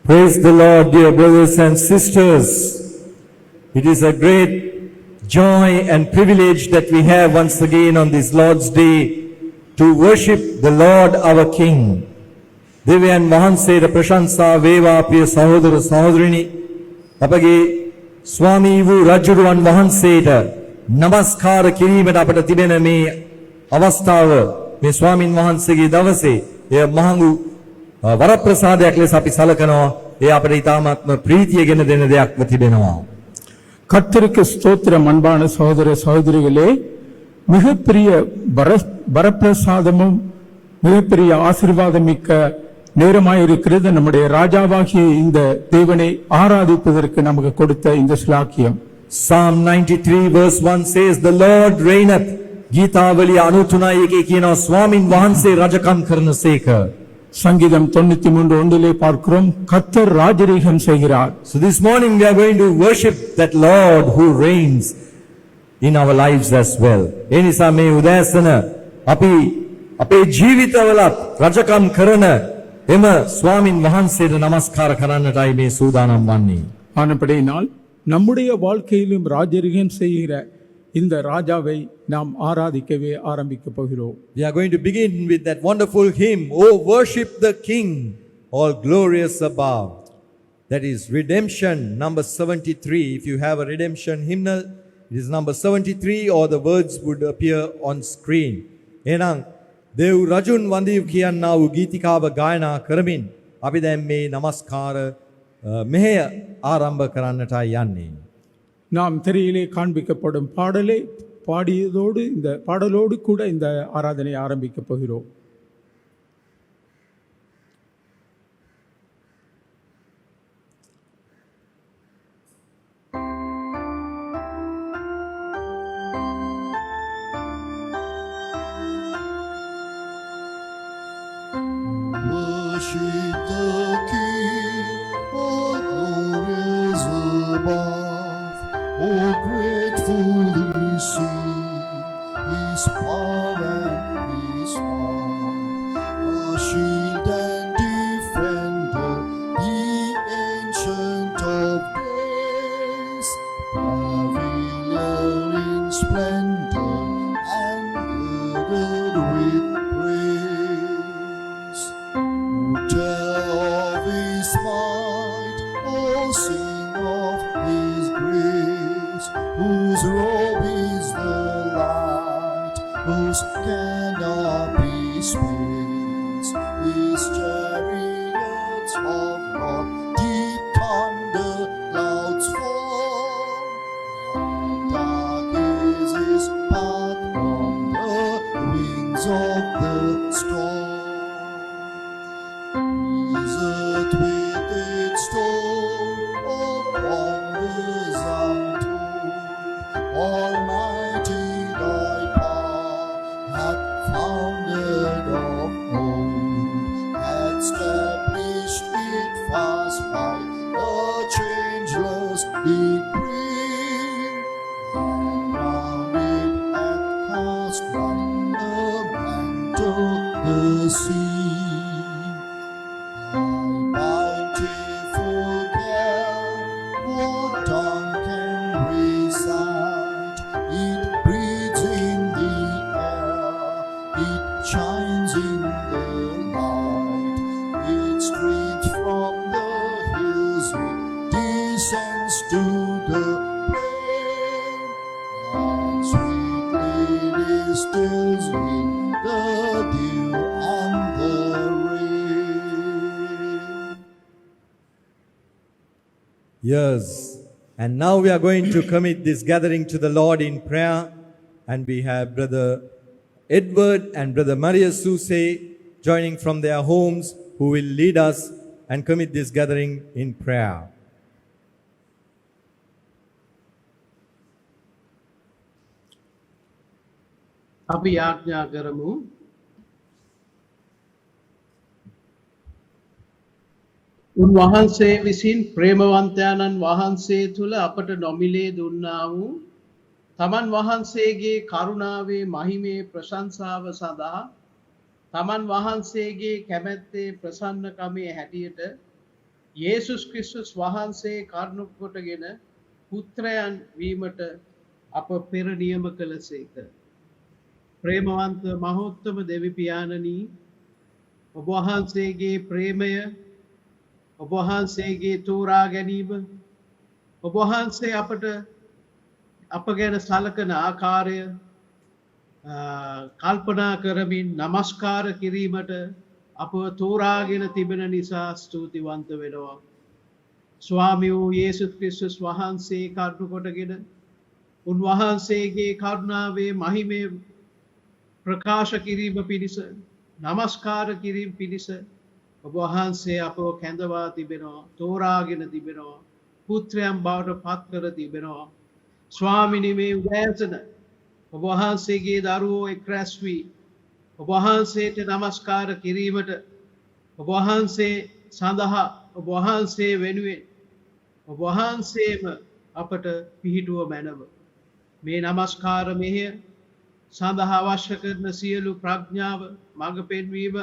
Praise the Lord, dear brothers and sisters. It is a great joy and privilege that we have once again on this Lord's Day to worship the Lord our King. දෙවියන් වහන්සේට ප්‍රශංසා වේවා ප්‍රිය සහෝදර සහෝදරිනි. අපගේ ස්වාමී වූ රජුරුවන් වහන්සේට නමස්කාර කිරීමට අපට තිබෙන මේ අවස්ථාව මේ ස්වාමින් වහන්සේගේ දවසේ එය මහඟු වරප්‍රසාදයක් ලෙස අපි සලකනවා. ඒ අපට ඊ타මාත්ම ප්‍රීතිය ගෙන දෙන දෙයක්ම තිබෙනවා. கர்த்தருக்கு ஸ்தோத்திரம். அன்பான சகோதர சகோதரிகளே, மிகப்பெரிய வரப்பிரசாதமும் மிகப்பெரிய ஆசீர்வாதம் மிக்க நேரமாயிருக்கிறது நம்முடைய ராஜாவாகிய இந்த தேவனை ஆராதிப்பதற்கு நமக்கு கொடுத்த இந்த ஸ்லாக்கியம். Psalm 93 verse 1 says, the Lord reigneth. ගීතාවලිය 93 කියනවා ස්වාමින් වහන්සේ රජකම් කරනසේක. சங்கீதம் 93:1 பார்க்கிறோம், கர்த்தர் ராஜரீகம் செய்கிறார். So this morning we are going to worship that Lord who reigns in our lives as well. ඒ නිසා මේ උදෑසන අපි අපේ ජීවිතවලත් රජකම් කරන එම ස්වාමින් වහන්සේට নমස්කාර කරන්නටයි මේ සූදානම් වන්නේ. ஆனபடியினால் நம்முடைய வாழ்க்கையிலும் ராஜரீகம் செய்கிற இந்த ராஜாவை நாம் ஆராதிக்கவே ஆரம்பிக்க போகிறோம். We are going to begin with that wonderful hymn, Oh worship the King, all glorious above. That is redemption number 73. If you have a redemption hymnal, it is number 73, or the words would appear on screen. එහෙනම් දේව් රජුන් වඳිව් කියන්නා වූ ගීතිකාව ගායනා කරමින් අපි දැන් මේ নমස්කාර මෙහෙය ආරම්භ කරන්නටයි යන්නේ. நாம் திரையிலே காண்பிக்கப்படும் பாடலை பாடியதோடு இந்த பாடலோடு கூட இந்த ஆராதனை ஆரம்பிக்க போகிறோம். Worship the King, all glories above. Oh, gratefully sing His power and His might. Our shield and defender, the Ancient of Days, pavilion in splendor and girded with praise. Oh, tell of His might, oh, sing of His grace, whose robe is the light, whose canopy space, His chariots of God, deep thunder clouds fall. Dark is His path on the wings of the storm. Is earth with its store of wonders untold, Almighty Thy power hath founded of old, hath established it fast by the changeless decree, and round it hath cast like a mantle the sea. Bountiful care, what tongue can recite? It breathes in the air, it shines in the light. Its strength from the hills, it descends to the plain, and sweetly distills in the dew and the rain. Yes. And now we are going to commit this gathering to the Lord in prayer. And we have Brother Edward and Brother Maria Suse joining from their homes, who will lead us and commit this gathering in prayer. අපි යාඥා කරමු. උන්වහන්සේ විසින් ප්‍රේමවන්තයාණන් වහන්සේ තුළ අපට නොමිලේ දුන්නා වූ තමන් වහන්සේගේ කරුණාවේ මහිමේ ප්‍රශංසාව සඳහා තමන් වහන්සේගේ කැමැත්තේ ප්‍රසන්නකමේ හැටියට යේසුස් ක්‍රිස්තුස් වහන්සේ කරුණු කොටගෙන පුත්‍රයන් වීමට අප පෙර නියම කළසේක. ප්‍රේමවන්ත මහෝත්තම දෙවි පියාණනි, ඔබ වහන්සේගේ ප්‍රේමය, ඔබ වහන්සේගේ තෝරා ගැනීම, ඔබ වහන්සේ අප ගැන සලකන ආකාරය කල්පනා කරමින් නමස්කාර කිරීමට අප තෝරාගෙන තිබෙන නිසා ස්තුතිවන්ත වෙනවා. ස්වාමී වූ යේසුස් ක්‍රිස්තුස් වහන්සේ කරුණු කොටගෙන උන්වහන්සේගේ කරුණාවේ මහිමය ප්‍රකාශ කිරීම පිණිස, නමස්කාර කිරීම පිණිස ඔබ වහන්සේ අපව කැඳවා තිබෙනවා, තෝරාගෙන තිබෙනවා, පුත්‍රයන් බවට පත් කර තිබෙනවා. ස්වාමිනී, මේ උදෑසන ඔබ වහන්සේගේ දරුවෝ එක් රැස් වී ඔබ වහන්සේට නමස්කාර කිරීමට, ඔබ වහන්සේ සඳහා, ඔබ වහන්සේ වෙනුවෙන් ඔබ වහන්සේම අපට පිහිටුව මැනව. මේ නමස්කාර මෙහෙය සඳහා අවශ්‍ය කරන සියලු ප්‍රඥාව, මඟ පෙන්වීම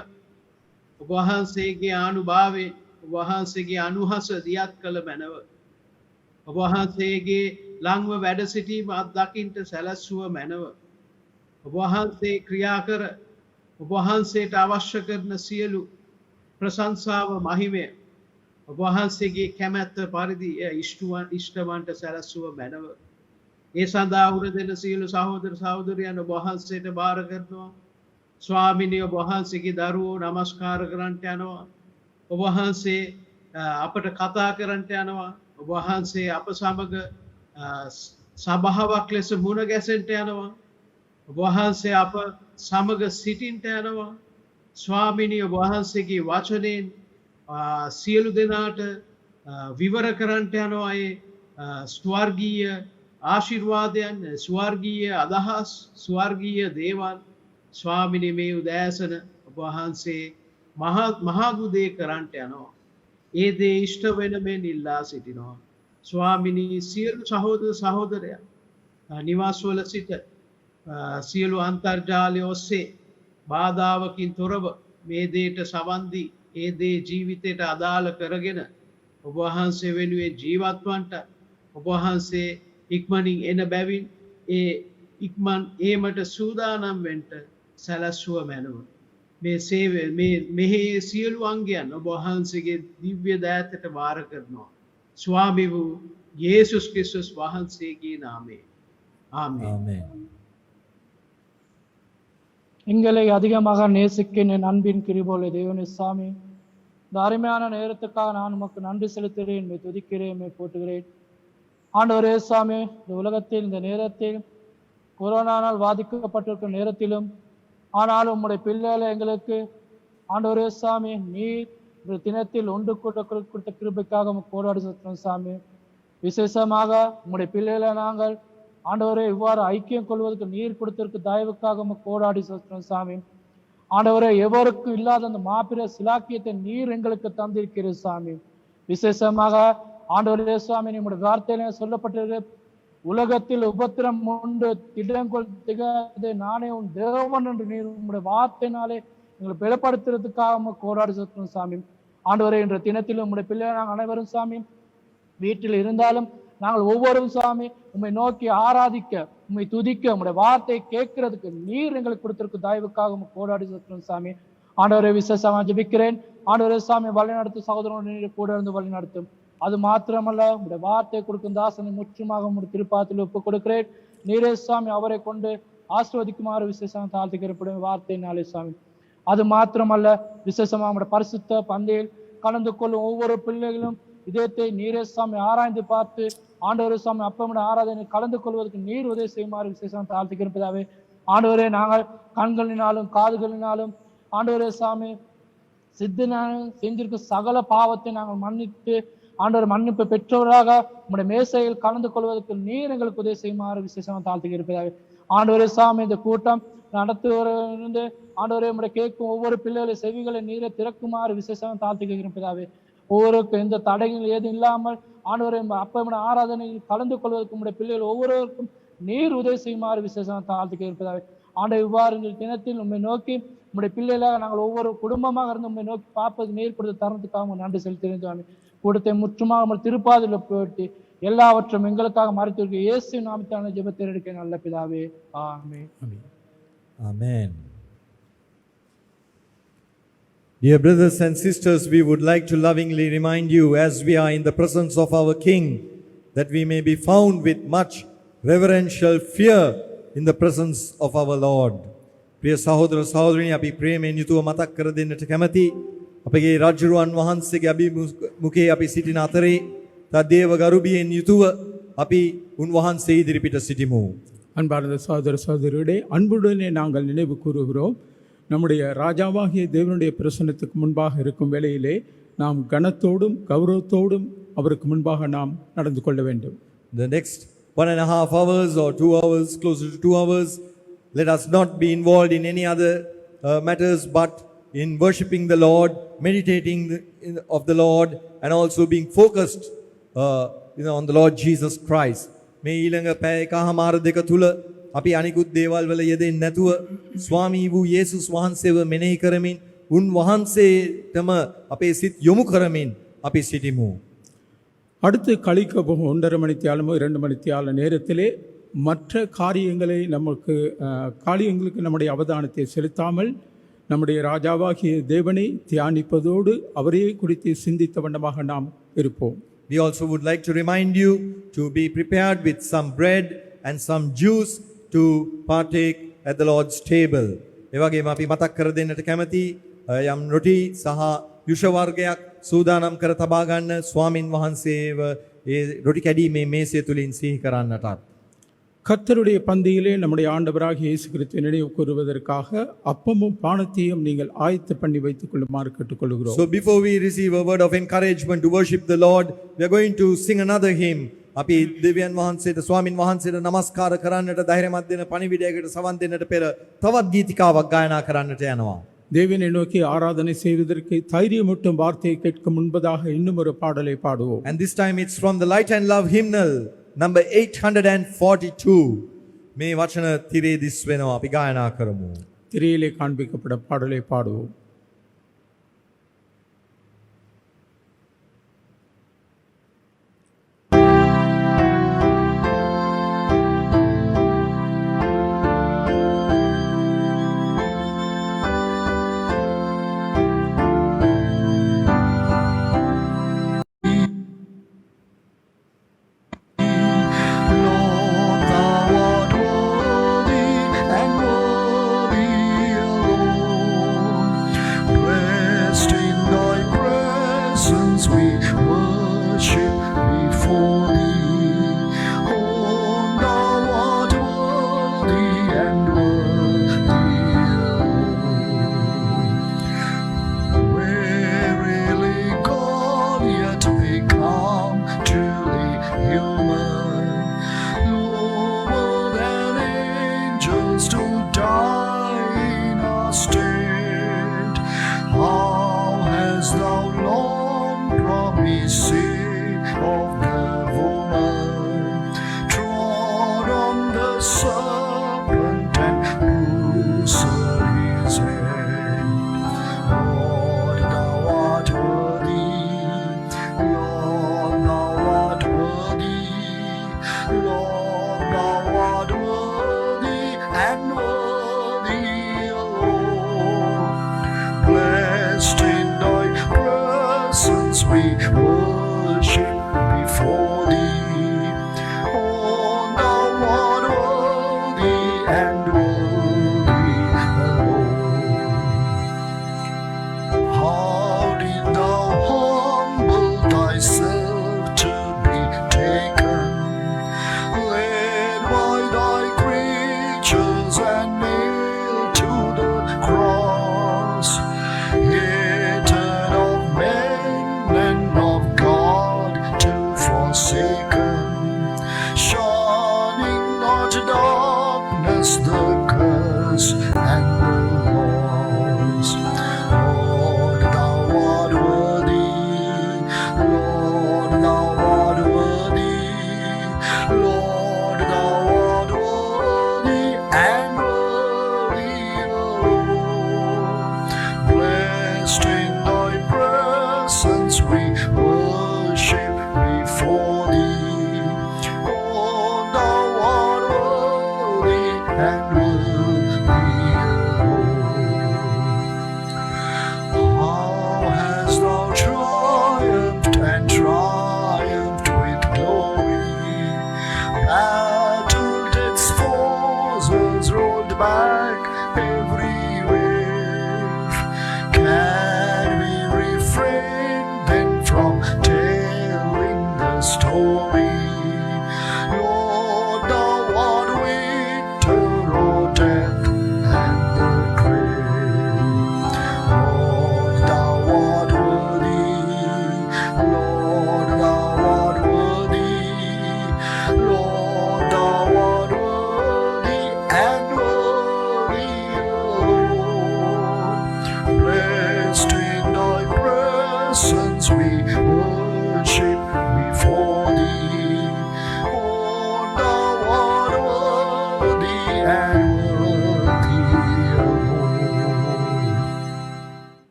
ඔබ වහන්සේගේ ආනුභාවයෙන්, ඔබ වහන්සේගේ අනුහස දියත් කළ මැනව. ඔබ වහන්සේගේ ළංව වැඩ සිටීම අත්දකින්ට සැලැස්සුව මැනව. ඔබ වහන්සේ ක්‍රියා කර ඔබ වහන්සේට අවශ්‍ය කරන සියලු ප්‍රශංසාව, මහිමය ඔබ වහන්සේගේ කැමැත්ත පරිදි ඉෂ්ටවන්ට සැලැස්සුව මැනව. ඒ සඳහා උර දෙන සියලු සහෝදර සහෝදරයන් ඔබ වහන්සේට බාර කරනවා. ස්වාමිනී, ඔබ වහන්සේගේ දරුවෝ නමස්කාර කරන්නට යනවා. ඔබ වහන්සේ අපට කතා කරන්නට යනවා. ඔබ වහන්සේ අප සමග සභාවක් ලෙස මුණ ගැසෙන්ට යනවා. ඔබ වහන්සේ අප සමග සිටින්ට යනවා. ස්වාමිනී, ඔබ වහන්සේගේ වචනයෙන් සියලු දෙනාට විවර කරන්නට යනවා. ඒ ස්වර්ගීය ආශිර්වාදයන්, ස්වර්ගීය අදහස්, ස්වර්ගීය දේවල්. ස්වාමිනී, මේ උදෑසන ඔබ වහන්සේ මහගුදේ කරන්නට යනවා. ඒ දේ ඉෂ්ට වෙන මෙන් ඉල්ලා සිටිනවා. ස්වාමිනී, සියලු සහෝදර සහෝදරයන් නිවාසවල සිට සියලු අන්තර්ජාලය ඔස්සේ බාධාවකින් තොරව මේ දේට සවන් දී ඒ දේ ජීවිතයට අදාළ කරගෙන ඔබ වහන්සේ වෙනුවෙන් ජීවත්වන්ට ඔබ වහන්සේ ඉක්මනින් එන බැවින් ඒ ඉක්මන් ඒමට සූදානම් වෙන්ට සැලැස්සුව මැනව. මේ සේවය, මෙහි සියලු අංගයන් ඔබ වහන්සේගේ දිව්‍ය දෑතට වාර කරනවා. ස්වාමී වූ යේසුස් ක්‍රිස්තුස් වහන්සේගේ නාමයෙන්. ආමේන්. Amen. எங்களை அதிகமாக நேசிக்கின்ற என் அன்பின் கிருபையுள்ள தேவனே சாமி, இந்த அருமையான நேரத்துக்காக நான் உமக்கு நன்றி செலுத்துகிறேன், என்னை துதிக்கிறேன், என்னை போற்றுகிறேன். ஆண்டவரே சாமி, இந்த உலகத்தில் இந்த நேரத்தில் கொரோனானால் பாதிக்கப்பட்டிருக்கும் நேரத்திலும் ஆனாலும் உம்முடைய பிள்ளைகளை எங்களுக்கு ஆண்டவரே சாமி, நீர் ஒரு தினத்தில் ஒன்று கொடுத்த கிருபைக்காக போராடி செலுத்துகிறோம் சாமி. விசேஷமாக உம்முடைய பிள்ளைகளை நாங்கள் ஆண்டவரே இவ்வாறு ஐக்கியம் கொள்வதற்கு நீர் கொடுத்திருக்க தயவுக்காக போராடி செலுத்துகிறோம் சாமி. ஆண்டவரே, எவருக்கும் இல்லாத அந்த மாபெரிய சிலாக்கியத்தை நீர் எங்களுக்கு தந்திருக்கிறது சாமி. விசேஷமாக ஆண்டவரே சுவாமி, நம்முடைய வார்த்தையில சொல்லப்பட்டிருக்க உலகத்தில் உபத்திரம் உண்டு, திடங்கொள்ளாதே, நானே உன் தேவன் என்று நீர் உங்களுடைய வார்த்தையினாலே எங்களை பலப்படுத்துறதுக்காக போராடி செலுத்துகிறோம் சாமி. ஆண்டவரே, இன்ற தினத்திலும் உங்களுடைய பிள்ளைகள் நாங்கள் அனைவரும் சாமி வீட்டில் இருந்தாலும் நாங்கள் ஒவ்வொருவரும் சாமி உம்மை நோக்கி ஆராதிக்க, உம்மை துதிக்க, உம்முடைய வார்த்தையை கேட்கறதுக்கு நீர் எங்களுக்கு கொடுத்திருக்க தயவுக்காக போராடி செலுத்துகிறோம் சாமி. ஆண்டவரை விசேஷமாக ஜெபிக்கிறேன். ஆண்டவரே சாமி, வழி நடத்தும் சகோதரனோடு நீர் கூட இருந்து வழி நடத்தும். அது மாத்திரமல்ல, உங்களுடைய வார்த்தையை கொடுக்கும் தாசனை முற்றுமாக உங்களுடைய திருப்பாத்தில் ஒப்புக் கொடுக்கிறேன். நீரே சாமி அவரை கொண்டு ஆசீர்வதிக்குமாறு விசேஷமாக தாழ்த்துக்கிறப்படும் வார்த்தையினாலே சாமி. அது மாத்திரமல்ல, விசேஷமாக நம்முடைய பரிசுத்த பந்தையில் கலந்து கொள்ளும் ஒவ்வொரு பிள்ளைகளும் இதயத்தை நீரே சாமி ஆராய்ந்து பார்த்து ஆண்டவரே சாமி அப்பமுடைய ஆராதனை கலந்து கொள்வதற்கு நீர் உதவி செய்யுமாறு விசேஷம் தாழ்த்துக்கிறதாவே. ஆண்டவரே, நாங்கள் கண்களினாலும் காதுகளினாலும் ஆண்டவரே சாமி சித்தனாலும் செஞ்சிருக்க சகல பாவத்தை நாங்கள் மன்னித்து ஆண்டவர் மன்னிப்பு பெற்றவராக உங்களுடைய மேசையில் கலந்து கொள்வதற்கு நீர் எங்களுக்கு உதவி செய்யுமாறு விசேஷமாக தாழ்த்துக்கிறதாவே. ஆண்டவரே சாமி, இந்த கூட்டம் நடத்துவரிருந்து ஆண்டவரே உங்களுடைய கேட்கும் ஒவ்வொரு பிள்ளைகளை செவிகளை நீரை திறக்குமாறு விசேஷமாக தாழ்த்துக்கிறதாவே. ஒவ்வொருக்கும் எந்த தடைகள் ஏதும் இல்லாமல் ஆண்டவரை அப்பமுடைய ஆராதனையில் கலந்து கொள்வதற்கு உங்களுடைய பிள்ளைகள் ஒவ்வொருவருக்கும் நீர் உதவி செய்யுமாறு விசேஷமாக தாழ்த்துக்க இருப்பதாக. ஆண்டவர் இவ்வாறு இந்த தினத்தில் உண்மை நோக்கி உங்களுடைய பிள்ளைகளாக நாங்கள் ஒவ்வொரு குடும்பமாக இருந்து உண்மை நோக்கி பார்ப்பது நேர் கொடுத்த தருணத்துக்காக உங்க நன்றி செலுத்துகிறேன் சுவாமி. கொடுத்த முற்றுமாக உங்கள் திருப்பாதில போட்டு எல்லாவற்றும் எங்களுக்காக மறைத்து இயேசு நாமத்தான ஜெபத்தை எடுக்க நல்ல பிதாவே, ஆமென். Amen. Dear brothers and sisters, we would like to lovingly remind you, as we are in the presence of our King, that we may be found with much reverential fear in the presence of our Lord. Priya sahodara sahodrini, api ප්‍රේමයෙන් යුතුව මතක් කර දෙන්නට කැමැති අපගේ රජුරුවන් වහන්සේගේ අභිමුඛයේ අපි සිටින අතරේ තා දේව ගරුබියෙන් යුතුව අපි උන්වහන්සේ ඉදිරිපිට සිටිමු. அன்பார்ந்த சகோதர சகோதரிகளே, அன்புடனே நாங்கள் நினைவு கூறுகிறோம். நம்முடைய ராஜாவாகிய தேவனுடைய பிரசன்னத்துக்கு முன்பாக இருக்கும் வேளையிலே நாம் கனத்தோடும் கௌரவத்தோடும் அவருக்கு முன்பாக நாம் நடந்து கொள்ள வேண்டும். The next 1.5 hours or 2 hours, closer to 2 hours, let us not be involved in any other matters but in worshipping the Lord, meditating of the Lord, and also being focused on the Lord Jesus Christ. මේ ඊළඟ පැය එකහමාර දෙක තුල අපි අනිකුත් දේවල් වල යෙදෙන්නේ නැතුව ස්වාමී වූ යේසුස් වහන්සේව මෙනෙහි කරමින් උන්වහන්සේටම අපේ සිත් යොමු කරමින් අපි සිටිමු. அடுத்து கழிக்க போகும் 1.5 மணித்தியாலமோ 2 மணித்தியால நேரத்திலே மற்ற காரியங்களுக்கு நம்முடைய அவதானத்தை செலுத்தாமல் நம்முடைய ராஜாவாகிய தேவனை தியானிப்பதோடு அவரையே குறித்து சிந்தித்த வண்ணமாக நாம் இருப்போம். We also would like to remind you to be prepared with some bread and some juice to partake at the Lord's table. එවැගේම අපි මතක් කර දෙන්නට කැමැති යම් රොටි සහ යුෂ වර්ගයක් සූදානම් කර තබා ගන්න ස්වාමින් වහන්සේව ඒ රොටි කැඩීමේ මේසය තුලින් සිහි කරන්නටත්. கர்த்தருடைய பந்தியிலே நம்முடைய ஆண்டவராகிய இயேசு கிறிஸ்துவை நினைவு கூறுவதற்காக அப்பமும் பானத்தையும் நீங்கள் ஆயத்த பண்ணி வைத்துக் கொள்ளுமாறு கேட்டுக்கொள்கிறோம். So before we receive a word of encouragement to worship the Lord, we are going to sing another hymn. අපි දෙවියන් වහන්සේට ස්වාමින් වහන්සේට නමස්කාර කරන්නට ධෛර්යමත් දෙන පණිවිඩයකට සවන් දෙන්නට පෙර තවත් ගීතිකාවක් ගායනා කරන්නට යනවා. தேவனை நோக்கி ஆராதனை செய்வதற்கு தைரியமூட்டும் வார்த்தையை கேட்கும் முன்பதாக இன்னும் ஒரு பாடலை பாடுவோம். And this time it's from the Light and Love hymnal number 842. මේ වචන තිරේ දිස් වෙනවා, අපි ගායනා කරමු. திரையிலே காண்பிக்கப்பட்ட பாடலை பாடுவோம். Hated of men and of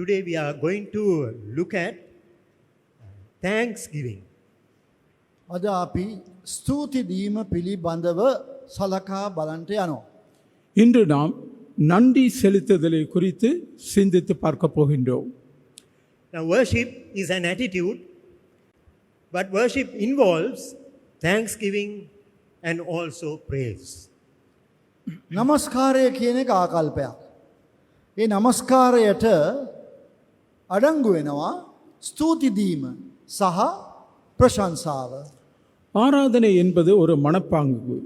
today we are going to look at thanksgiving. අද අපි ස්තුති දීම පිළිබඳව සලකා බලන්ට යනවා. இன்று நாம் நன்றி செலுத்துதலை குறித்து சிந்தித்து பார்க்க போகின்றோம். Now, worship is an attitude, but worship involves thanksgiving and also praise. නමස්කාරය කියන එක ආකල්පයක්. ඒ නමස්කාරයට අඩංගු වෙනවා ස්තුති දීම සහ ප්‍රශංසාව. ஆராதனை என்பது ஒரு மனப்பாங்கு.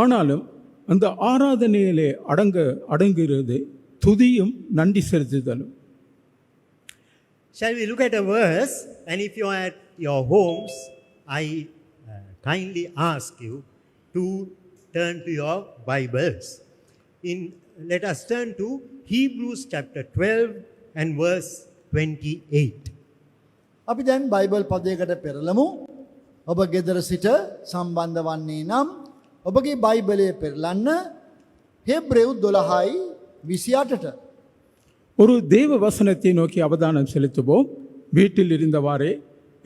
ஆனாலும் அந்த ஆராதனையிலே அடங்குகிறது துதியும் நன்றி செலுத்துதலும். Shall we look at a verse? And if you are at your homes, I kindly ask you to turn to your Bibles. Let us turn to Hebrews chapter 12 and verse 28. අපි දැන් බයිබල් පදයකට පෙරලමු. ඔබ ගෙදර සිට සම්බන්ධ වන්නේ නම් ඔබගේ බයිබලය පෙරලන්න Hebrew 12:28ට. ஒரு தேவ வசனத்தை நோக்கி அவதானம் செலுத்துவோம். வீட்டில் இருந்தவாறே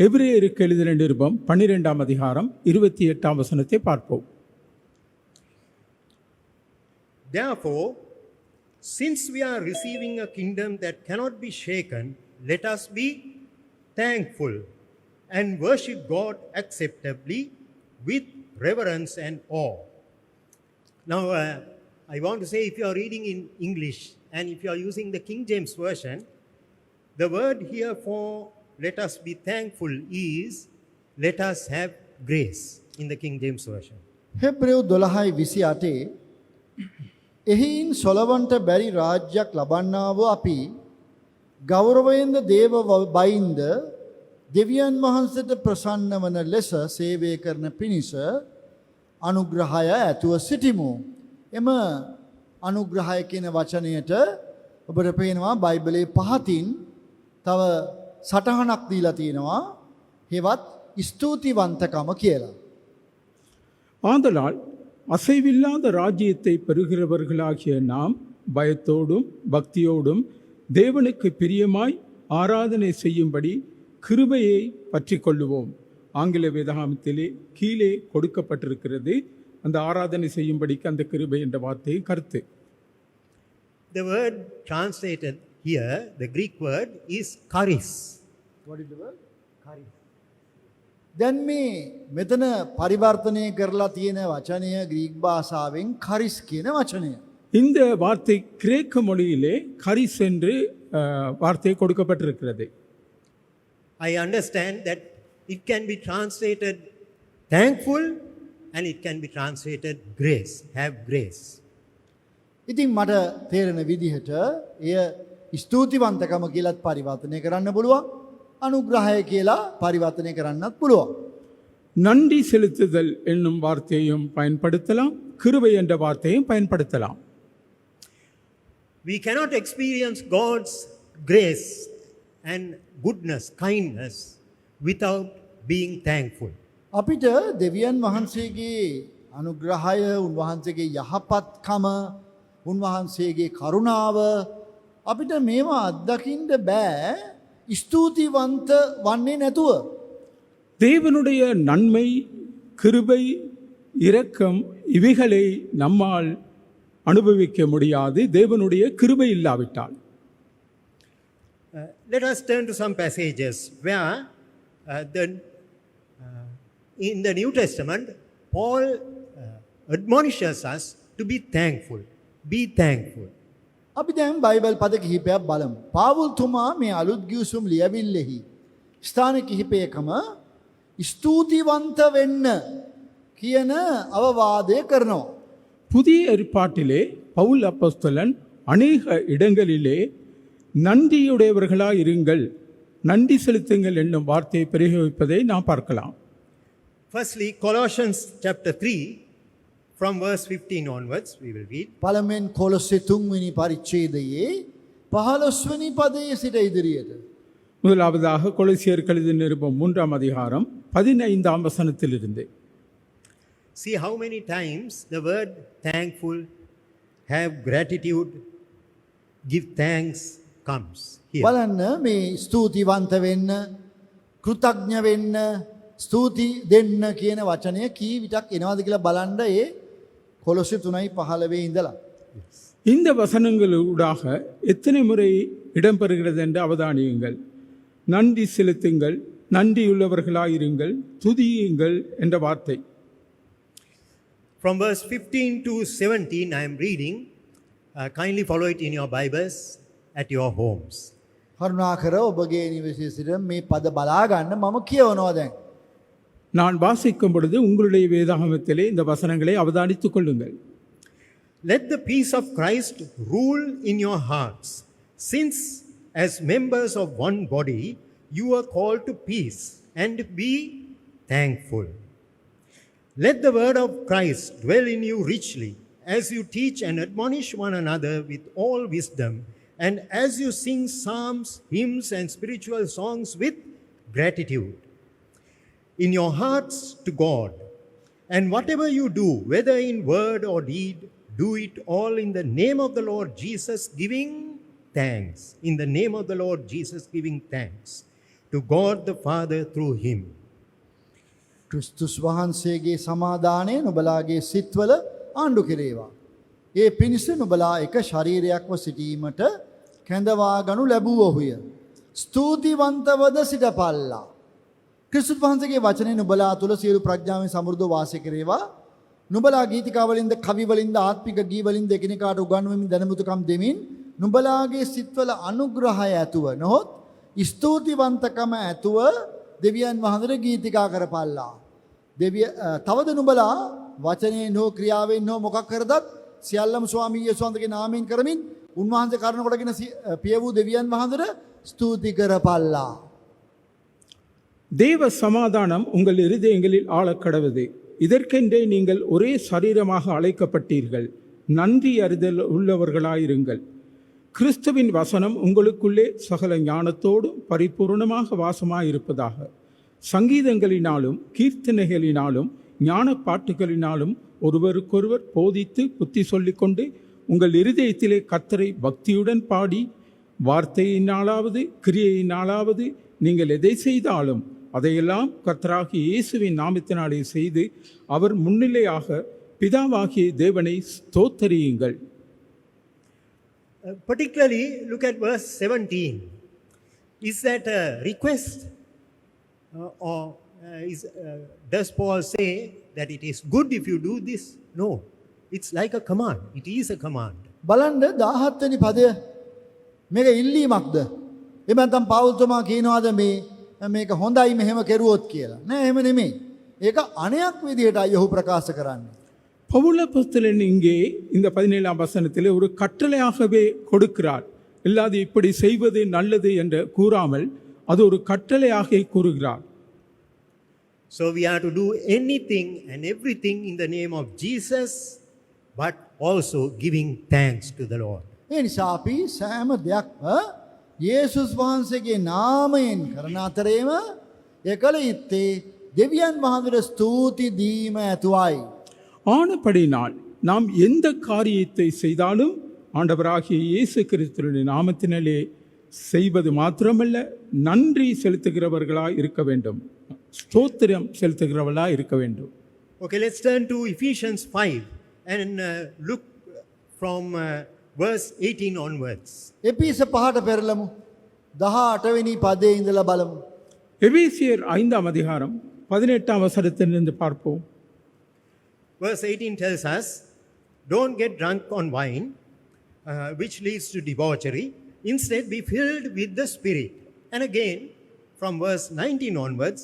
எபிரேயருக்கு எழுதின நிருபம் 12ஆம் அதிகாரம் 28ஆம் வசனத்தை பார்ப்போம். Therefore, since we are receiving a kingdom that cannot be shaken, let us be thankful and worship God acceptably with reverence and awe. Now, I want to say, if you are reading in English and if you are using the King James Version, the word here for let us be thankful is let us have grace in the King James Version. Hebrew 12:28 එහින් සොලවන්ට බැරි රාජ්‍යයක් ලබන්නා වූ අපි ගෞරවයෙන්ද දේව බයින්ද දෙවියන් වහන්සේට ප්‍රසන්න වන ලෙස සේවය කරන පිණිස අනුග්‍රහය ඇතුව සිටිමු. එම අනුග්‍රහය කියන වචනයට ඔබට පේනවා බයිබලයේ පහතින් තව සටහනක් දීලා තියෙනවා. හේවත් ස්තුතිවන්තකම කියලා. ஆதலால் அசைவில்லாத ராஜ்யத்தை பெறுகிறவர்களாகிய நாம் பயத்தோடும் பக்தியோடும் தேவனுக்கு பிரியமாய் ஆராதனை செய்யும்படி கிருபையை பற்றி கொள்ளுவோம். ஆங்கில வேதாகமத்திலே கீழே கொடுக்கப்பட்டிருக்கிறது அந்த ஆராதனை செய்யும்படிக்கு அந்த கிருபை என்ற வார்த்தை கருத்து. The word translated here, the Greek word is charis. What is the word? Charis. දැන් මේ මෙතන පරිවර්තනය කරලා තියෙන වචනය ග්‍රීක භාෂාවෙන් කරිස් කියන වචනය. இந்த வார்த்தை கிரேக்க மொழியிலே கரிஸ் என்று வார்த்தை கொடுக்கப்பட்டிருக்கிறது. I understand that it can be translated thankful and it can be translated grace, have grace. ඉතින් මට තේරෙන විදිහට එය ස්තුතිවන්තකම කියලාත් පරිවර්තනය කරන්න පුළුවන්. අනුග්‍රහය කියලා පරිවර්තනය කරන්නත් පුළුවන්. நன்றி செலுத்துதல் என்னும் வார்த்தையையும் பயன்படுத்தலாம், கிருபை என்ற வார்த்தையும் பயன்படுத்தலாம். We cannot experience God's grace and goodness, kindness without being thankful. අපිට දෙවියන් වහන්සේගේ අනුග්‍රහය, උන්වහන්සේගේ යහපත්කම, උන්වහන්සේගේ කරුණාව අපිට මේවා අත්දකින්න බෑ ස්තුතිවන්ත වන්නේ නැතුව. தேவனுடைய நன்மை, கிருபை, இரக்கம் இவைகளை நம்மால் அனுபவிக்க முடியாது தேவனுடைய கிருபை இல்லாவிட்டால். Let us turn to some passages where in the New Testament, Paul admonishes us to be thankful. Be thankful. අපි දැන් බයිබල් පද කිහිපයක් බලමු. පාවුල් තුමා මේ අලුත් ගිවිසුම් ලියවිල්ලෙහි ස්ථාන කිහිපයකම ස්තුතිවන්ත වෙන්න කියන අවවාදය කරනවා. புதிய ஏற்பாட்டிலே பவுல் அப்போஸ்தலன் அநேக இடங்களிலே நன்றியுடையவர்களாய் இருங்கள், நன்றி செலுத்துங்கள் என்னும் வார்த்தையை பிரயோகிப்பதை நாம் பார்க்கலாம். Firstly, Colossians chapter 3, from verse 15 onwards, we will read. පළමුවෙන් කොලොස්සේ 3 වෙනි පරිච්ඡේදයේ 15 වෙනි පදයේ සිට ඉදිරියට. முதலாவதாக கொலோசியருக்கு எழுதின நிருபம் 3ஆம் அதிகாரம் 15ஆம் வசனத்திலிருந்து. See how many times the word thankful, have gratitude, give thanks comes here. බලන්න මේ ස්තුතිවන්ත වෙන්න, කෘතඥ වෙන්න, ස්තුති දෙන්න කියන වචනය කී විටක් එනවාද කියලා බලන්න ඒ කොලොස්සේ 3:15 ඉඳලා. இந்த வசனங்களூடாக எத்தனை முறை இடம்பெறுகிறது என்று அவதானியுங்கள். நன்றி செலுத்துங்கள், நன்றியுள்ளவர்களாயிருங்கள், துதியுங்கள் என்ற வார்த்தை. From verse 15 to 17, I am reading. Kindly follow it in your Bibles at your homes. කරුණාකර ඔබගේ නිවසේ සිට මේ පද බලා ගන්න මම කියවනවා දැන්. நான் வாசிக்கும் பொழுது உங்களுடைய வேதாகமத்திலே இந்த வசனங்களை அவதானித்துக் கொள்ளுங்கள். Let the peace of Christ rule in your hearts, since as members of one body you are called to peace, and be thankful. Let the word of Christ dwell in you richly, as you teach and admonish one another with all wisdom, and as you sing psalms, hymns, and spiritual songs with gratitude in your hearts to God. And whatever you do, whether in word or deed, do it all in the name of the Lord Jesus, giving thanks. In the name of the Lord Jesus, giving thanks to God the Father through him. ක්‍රිස්තුස් වහන්සේගේ සමාදානය නුඹලාගේ සිත්වල ආණ්ඩු කෙරේවා. ඒ පිණිස නුඹලා එක ශරීරයක්ව සිටීමට කැඳවා ගනු ලැබුවහුය. ස්තුතිවන්තවද සිටපල්ලා. ක්‍රිස්තුස් වහන්සේගේ වචනේ නුඹලා තුල සියලු ප්‍රඥාවෙන් සමෘද්ධව වාසය කෙරේවා. නුඹලා ගීතිකාවලින්ද කවිවලින්ද ආත්මික ගීවලින්ද එකිනෙකාට උගන්වමින් දැනුමුතුකම් දෙමින් නුඹලාගේ සිත්වල අනුග්‍රහය ඇතුව නොහොත් ස්තුතිවන්තකම ඇතුව දෙවියන් වහන්සේට ගීතිකා කරපල්ලා. තවද නුඹලා වචනයෙන් හෝ ක්‍රියාවෙන් හෝ මොකක් කරදත් සියල්ලම ස්වාමී යේසුස් වහන්සේගේ නාමයෙන් කරමින් උන්වහන්සේ කරන කොටගෙන පිය වූ දෙවියන් වහන්සේට ස්තුති කරපල්ලා. தேவ சமாதானம் உங்கள் இருதயங்களில் ஆளக்கடவது. இதற்கென்றே நீங்கள் ஒரே சரீரமாக அழைக்கப்பட்டீர்கள். நன்றி அறிதல் உள்ளவர்களாயிருங்கள். கிறிஸ்துவின் வசனம் உங்களுக்குள்ளே சகல ஞானத்தோடும் பரிபூர்ணமாக வாசமாயிருப்பதாக. சங்கீதங்களினாலும் கீர்த்தனைகளினாலும் ஞான பாட்டுகளினாலும் ஒருவருக்கொருவர் போதித்து புத்தி சொல்லிக்கொண்டு உங்கள் இருதயத்திலே கர்த்தரை பக்தியுடன் பாடி, வார்த்தையினாலாவது கிரியையினாலாவது நீங்கள் எதை செய்தாலும் அதையெல்லாம் கர்த்தராகிய இயேசுவின் நாமத்தினாலே செய்து அவர் முன்னிலையாக பிதாவாகிய தேவனை ஸ்தோத்தரியுங்கள். Particularly, look at verse 17. Is that a request? Does Paul say that it is good if you do this? No. It's like a command. It is a command. බලන්න 17 වෙනි පදය මේක ඉල්ලීමක්ද? එහෙම නැත්නම් පෞල්තුමා කියනවාද මේක හොඳයි මෙහෙම කෙරුවොත් කියලා? නෑ එහෙම නෙමෙයි. ඒක අණයක් විදිහටයි ඔහු ප්‍රකාශ කරන්නේ. பவுலப்போஸ்தலன் இங்கே இந்த 17ஆம் வசனத்திலே ஒரு கட்டளையாகவே கொடுக்கிறார். இல்லாது இப்படி செய்வது நல்லது என்று கூறாமல் அது ஒரு கட்டளையாக கூறுகிறார். So we are to do anything and everything in the name of Jesus, but also giving thanks to the Lord. ඒ නිසා අපි සෑම දෙයක්ම යේසුස් වහන්සේගේ නාමයෙන් කරන අතරේම ඒකල යුත්තේ දෙවියන් වහන්සේට ස්තුති දීම ඇතුවයි. ஆனபடினால் நாம் எந்த காரியத்தை செய்தாலும் ஆண்டவராகிய இயேசு கிறிஸ்துவின் நாமத்தினாலே செய்வது மாத்திரமல்ல, நன்றி செலுத்துகிறவர்களாய் இருக்க வேண்டும், ஸ்தோத்திரம் செலுத்துகிறவர்களாய் இருக்க வேண்டும். Okay, let's turn to Ephesians 5 and look from verse 18 onwards. එපිස 5ට පෙරලමු. 18 වෙනි පදයේ ඉඳලා බලමු. எபேசியர் 5ஆம் அதிகாரம் 18ஆம் வசனத்திலிருந்து பார்ப்போம். Verse 18 tells us, don't get drunk on wine, which leads to debauchery. Instead, be filled with the Spirit. And again, from verse 19 onwards,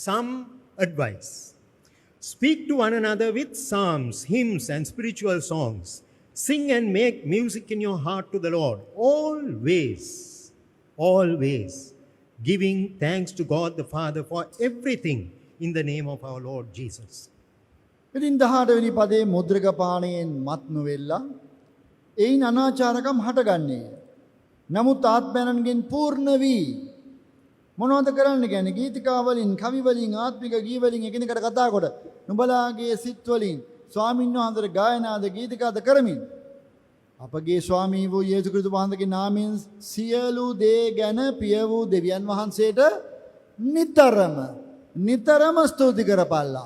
some advice. Speak to one another with psalms, hymns, and spiritual songs. Sing and make music in your heart to the Lord. Always, giving thanks to God the Father for everything in the name of our Lord Jesus. ඉතින් 18 වෙනි පදයේ මුද්‍රක පානයෙන් මත් නොවෙලා එයින් අනාචාරකම් හටගන්නේය. නමුත් ආත්මයන්ගෙන් පූර්ණ වී මොනවද කරන්න කියන්නේ? ගීතිකා වලින්, කවි වලින්, ආත්මික ගී වලින් එකිනෙකට කතා කොට නුඹලාගේ සිත් වලින් ස්වාමීන් වහන්සේට ගායනාද ගීතිකාද කරමින් අපගේ ස්වාමී වූ යේසු ක්‍රිස්තු වහන්සේගේ නාමයෙන් සියලු දේ ගැන පිය වූ දෙවියන් වහන්සේට නිතරම ස්තුති කරපල්ලා.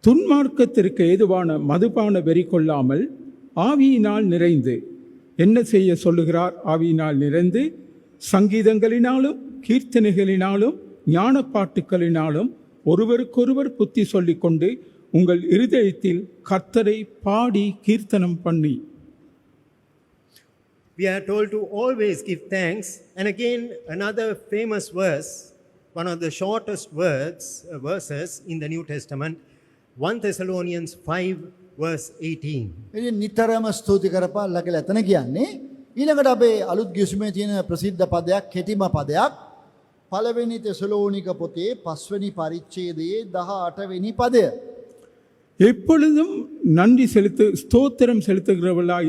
துன்மார்க்கத்திற்கு ஏதுவான மதுபான வெறி கொள்ளாமல் ஆவியினால் நிறைந்து என்ன செய்ய சொல்லுகிறார்? ஆவியினால் நிறைந்து சங்கீதங்களினாலும் கீர்த்தனைகளினாலும் ஞான பாட்டுக்களினாலும் ஒருவருக்கொருவர் புத்தி சொல்லிக்கொண்டு உங்கள் இருதயத்தில் கர்த்தரை பாடி கீர்த்தனம் பண்ணி. We are told to always give thanks. And again, another famous verse, one of the shortest verses in the New Testament, 1 Thessalonians 5 verse 18. ඉතින් නිතරම ස්තුති කරපල්ලා කියලා එතන කියන්නේ ඊළඟට අපේ අලුත් ගිවිසුමේ තියෙන ප්‍රසිද්ධ පදයක් කෙටිම පදයක් පළවෙනි තෙසලෝනික පොතේ 5 වෙනි පරිච්ඡේදයේ 18 වෙනි පදය. எப்பொழுதும் நன்றி ஸ்தோத்திரம் செலுத்துகிறவர்களாக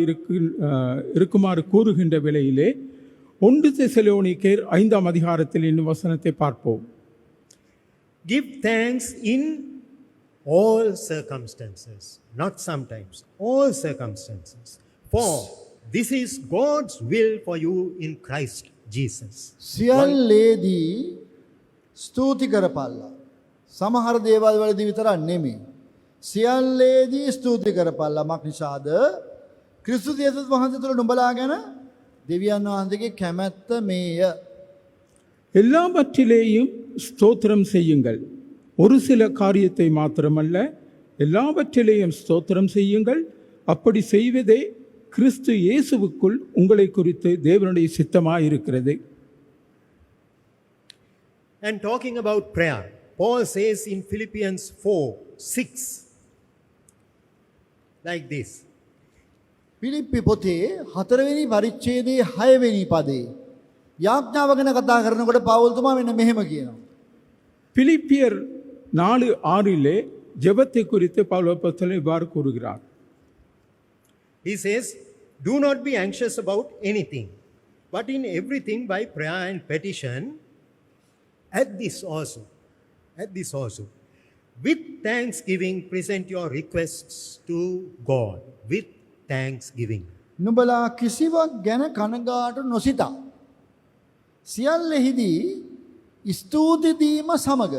இருக்குமாறு கூறுகின்ற வேளையிலே 1 தெசலோனிக்கேயர் 5ஆம் அதிகாரத்தில் இன்னும் வசனத்தை பார்ப்போம். Give thanks in all circumstances, not sometimes, all circumstances. For this is God's will for you in Christ Jesus. සියල්ලේදී ස්තුති කරපල්ලා. සමහර දේවල් වලදී විතරක් නෙමෙයි. සියල්ලේදී ස්තුති කරපල්ලා. මක් නිසාද? ක්‍රිස්තුස් යේසුස් වහන්සේ තුළ නුඹලා ගැන දෙවියන් වහන්සේගේ කැමැත්ත මේය. எல்லாவற்றிலேயும் ஸ்தோத்திரம் செய்யுங்கள். ஒரு சில காரியத்தை மாத்திரமல்ல, எல்லாவற்றிலேயும் ஸ்தோத்திரம் செய்யுங்கள். அப்படி செய்வதே கிறிஸ்து இயேசுவுக்குள் உங்களை குறித்து தேவனுடைய சித்தமாக இருக்கிறது. And talking about prayer, Paul says in Philippians 4:6 like this. පිලිප්පි පොතේ 4 වෙනි පරිච්ඡේදයේ 6 වෙනි පදේ යාඥාව ගැන කතා කරනකොට පවුල් තුමා මෙන්න මෙහෙම කියනවා. பிலிப்பியர் 4:6 ஜெபத்தை குறித்து பவுல் அப்போஸ்தலன் இவ்வாறு கூறுகிறார். He says, do not be anxious about anything, but in everything by prayer and petition, at this also, with thanksgiving present your requests to God, with thanksgiving. නුඹලා කිසිවක් ගැන කනගාටු නොසිතා. සියල්ලෙහිදී ස්තුති දීම සමග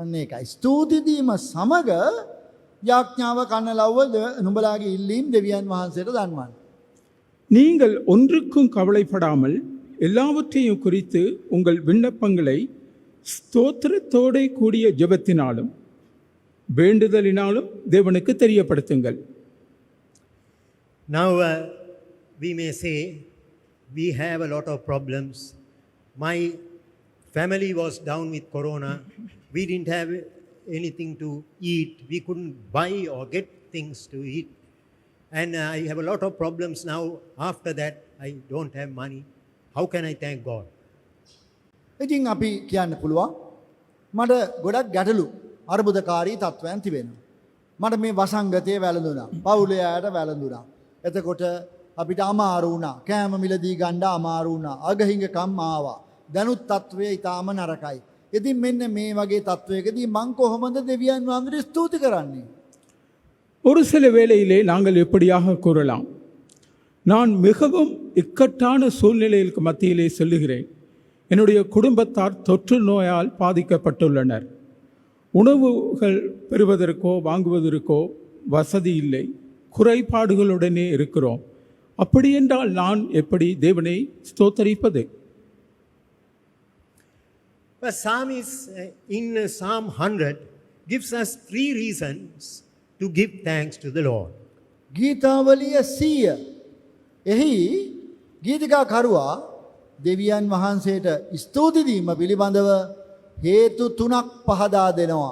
අන්න ඒකයි. ස්තුති දීම සමග යාඥාව කන්නලව්ව නුඹලාගේ ඉල්ලීම් දෙවියන් වහන්සේට දන්වන්න. நீங்கள் ஒன்றுக்கும் கவலைப்படாமல் எல்லாவற்றையும் குறித்து உங்கள் விண்ணப்பங்களை ஸ்தோத்திரத்தோடு கூடிய ஜெபத்தினாலும் வேண்டுதலினாலும் தேவனுக்கு தெரியப்படுத்துங்கள். Now we may say we have a lot of problems. My family was down with corona. We didn't have anything to eat. We couldn't buy or get things to eat. And I have a lot of problems now. After that, I don't have money. How can I thank God? ඉතින් අපි කියන්න පුළුවන් මට ගොඩක් ගැටලු අර්බුදකාරී තත්ත්වයන් තිබෙනවා. මට මේ වසංගතය වැළඳුණා. පවුලේ අයට වැළඳුණා. එතකොට අපිට අමාරු වුණා. කෑම මිලදී ගන්න අමාරු වුණා. අගහිඟකම් ආවා. දැනුත් තත්ත්වය ඊටාම නරකයි. ඉතින් මෙන්න මේ වගේ තත්ත්වයකදී මං කොහොමද දෙවියන් වහන්සේට ස්තුති කරන්නේ? ஒரு சில வேளையிலே நாங்கள் எப்படியாக கூறலாம், நான் மிகவும் இக்கட்டான சூழ்நிலைகளுக்கு மத்தியிலே செல்லுகிறேன். என்னுடைய குடும்பத்தார் தொற்று நோயால் பாதிக்கப்பட்டுள்ளனர். உணவுகள் பெறுவதற்கோ வாங்குவதற்கோ வசதி இல்லை. குறைபாடுகளுடனே இருக்கிறோம். அப்படியென்றால் நான் எப்படி தேவனை ஸ்தோத்தரிப்பது? But Psalmist in Psalm 100 gives us 3 reasons to give thanks to the Lord. ගීතාවලිය 100 එහි ගීතිකාකරුවා දෙවියන් වහන්සේට ස්තුති දීම පිළිබඳව හේතු 3ක් පහදා දෙනවා.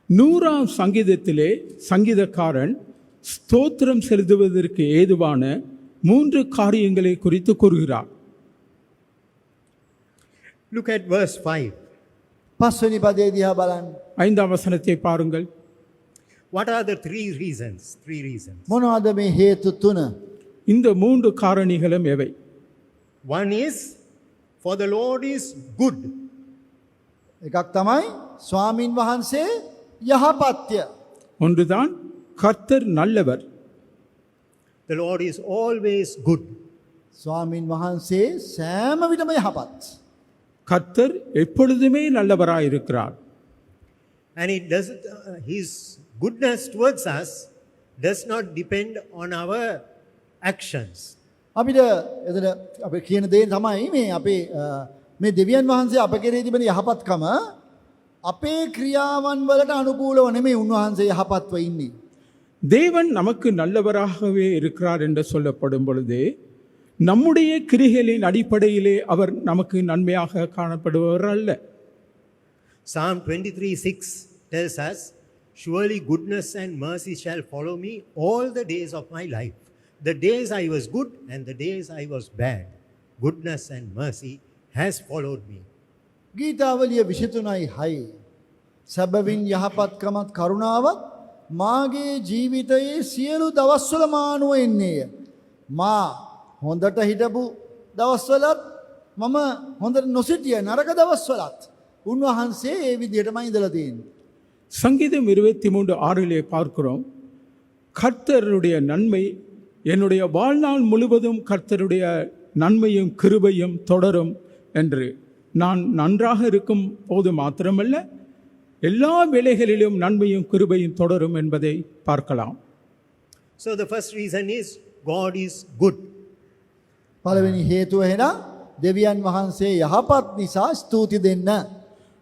100ஆம் சங்கீதத்திலே சங்கீதக்காரன் ஸ்தோத்திரம் செலுத்துவதற்கு ஏதுவான 3 காரியங்களை குறித்து கூறுகிறார். Look at verse 5. 5 වෙනි පදේ දිහා බලන්න. 5ஆம் வசனத்தை பாருங்கள். What are the 3 reasons? 3 reasons. මොනවද මේ හේතු 3? இந்த 3 காரணிகளும் எவை? One is, for the Lord is good. එකක් තමයි ස්වාමින් වහන්සේ යහපත්ය. ஒன்றுதான் கர்த்தர் நல்லவர். the Lord is always good. ස්වාමින් වහන්සේ සෑම විටම යහපත්. கர்த்தர் எப்பொழுதுமே நல்லவராயிருக்கிறார். And His goodness towards us does not depend on our actions. අපිට එතන අපි කියන දේ තමයි මේ දෙවියන් වහන්සේ අප කෙරෙහි තිබෙන යහපත්කම අපේ ක්‍රියාවන් වලට අනුකූලව නෙමෙයි උන්වහන්සේ යහපත්ව ඉන්නේ. தேவன் நமக்கு நல்லவராகவே இருக்கிறார் என்று சொல்லப்படும் பொழுது நம்முடைய கிரிகளின் அடிப்படையிலே அவர் நமக்கு நன்மையாக காணப்படுபவர் அல்ல. Psalm 23:6 tells us, surely goodness and mercy shall follow me all the days of my life. The days I was good and the days I was bad, goodness and mercy has followed me. ගීතාවලිය 23:6 සැබවින් යහපත්කමත් කරුණාවත් මාගේ ජීවිතයේ සියලු දවස්වල මානුව එන්නේය. මා හොඳට හිටපු දවස්වලත් මම හොඳට නොසිටිය නරක දවස්වලත් උන්වහන්සේ ඒ විදිහටමයි ඉඳලා තියෙන්නේ. சங்கீதம் 23:6 பார்க்கிறோம், கர்த்தருடைய நன்மை என்னுடைய வாழ்நாள் முழுவதும் கர்த்தருடைய நன்மையும் கிருபையும் தொடரும் என்று. நான் நன்றாக இருக்கும் போது மாத்திரமல்ல, எல்லா வேளைகளிலும் நன்மையும் கிருபையும் தொடரும் என்பதை பார்க்கலாம். So the first reason is God is good. පළවෙනි හේතුව එහෙනම් දෙවියන් වහන්සේ යහපත් නිසා ස්තුති දෙන්න.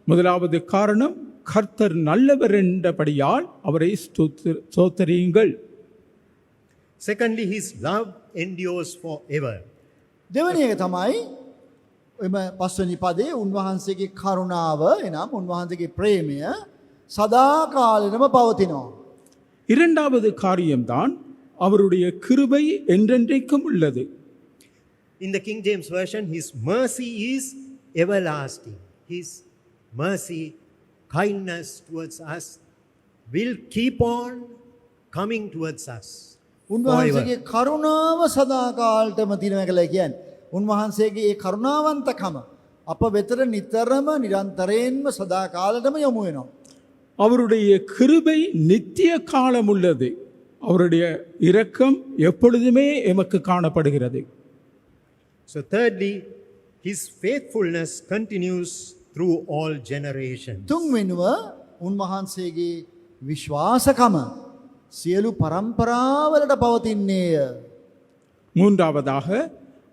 முதலாவது காரணம், கர்த்தர் நல்லவர் என்றபடியால் அவரை ஸ்தோத்திரியுங்கள். Secondly, His love endures forever. දෙවැනි එක තමයි එම පස්වෙනි පදේ උන්වහන්සේගේ කරුණාව එනම් උන්වහන්සේගේ ප්‍රේමය සදාකාලෙම පවතිනවා. இரண்டாவது காரியம்தான் அவருடைய கிருபை என்றென்றைக்கும் உள்ளது. In the King James Version, His mercy is everlasting. His mercy, kindness towards us will keep on coming towards us. උන්වහන්සේගේ කරුණාව සදාකාලටම තියෙනවා කියලා කියන්නේ. උන්වහන්සේගේ ඒ කරුණාවන්තකම අප වෙතට නිතරම නිරන්තරයෙන්ම සදාකාලටම යොමු වෙනවා. அவருடைய கிருபை நித்திய காலம் உள்ளது. அவருடைய இரக்கம் எப்பொழுதுமே எமக்கு காணப்படுகிறது. So thirdly, His faithfulness continues through all generations. තුන්වෙනුව උන්වහන්සේගේ විශ්වාසකම සියලු පරම්පරාවලට පවතින්නේය. மூன்றாவதாக